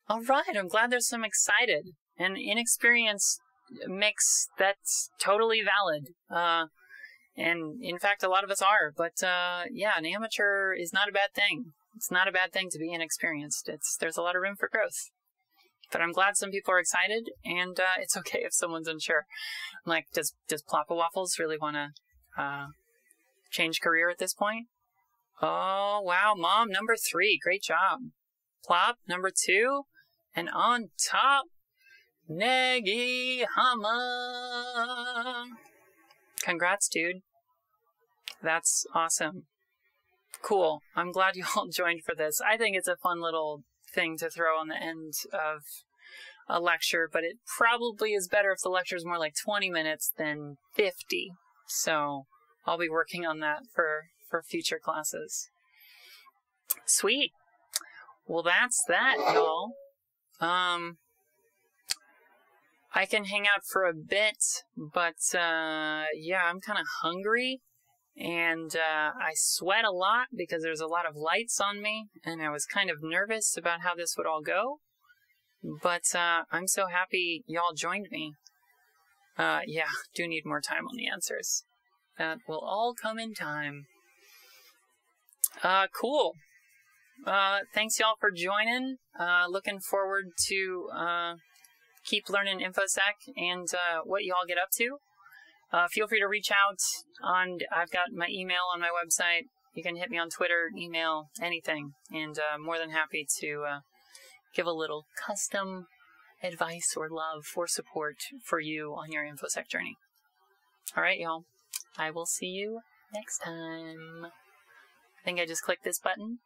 All right, I'm glad there's some excited and inexperienced mix. That's totally valid. And in fact, a lot of us are. But yeah, an amateur is not a bad thing. It's not a bad thing to be inexperienced. There's a lot of room for growth. But I'm glad some people are excited, and it's okay if someone's unsure. Like, does Ploppa Waffles really want to change career at this point? Oh, wow, Mom, number 3. Great job. Plop, number 2. And on top, Negi Hama. Congrats, dude. That's awesome. Cool. I'm glad you all joined for this. I think it's a fun little thing to throw on the end of a lecture, but it probably is better if the lecture is more like 20 minutes than 50. So I'll be working on that for future classes. Sweet. Well, that's that, y'all. I can hang out for a bit, but yeah, I'm kind of hungry, and I sweat a lot because there's a lot of lights on me, and I was kind of nervous about how this would all go, but I'm so happy y'all joined me. Yeah, do need more time on the answers. That will all come in time. Cool. Thanks y'all for joining. Looking forward to keep learning INFOSEC and what y'all get up to. Feel free to reach out. I've got my email on my website. You can hit me on Twitter, email, anything, and more than happy to give a little custom advice or love or support for you on your INFOSEC journey. All right, y'all. I will see you next time. I think I just clicked this button.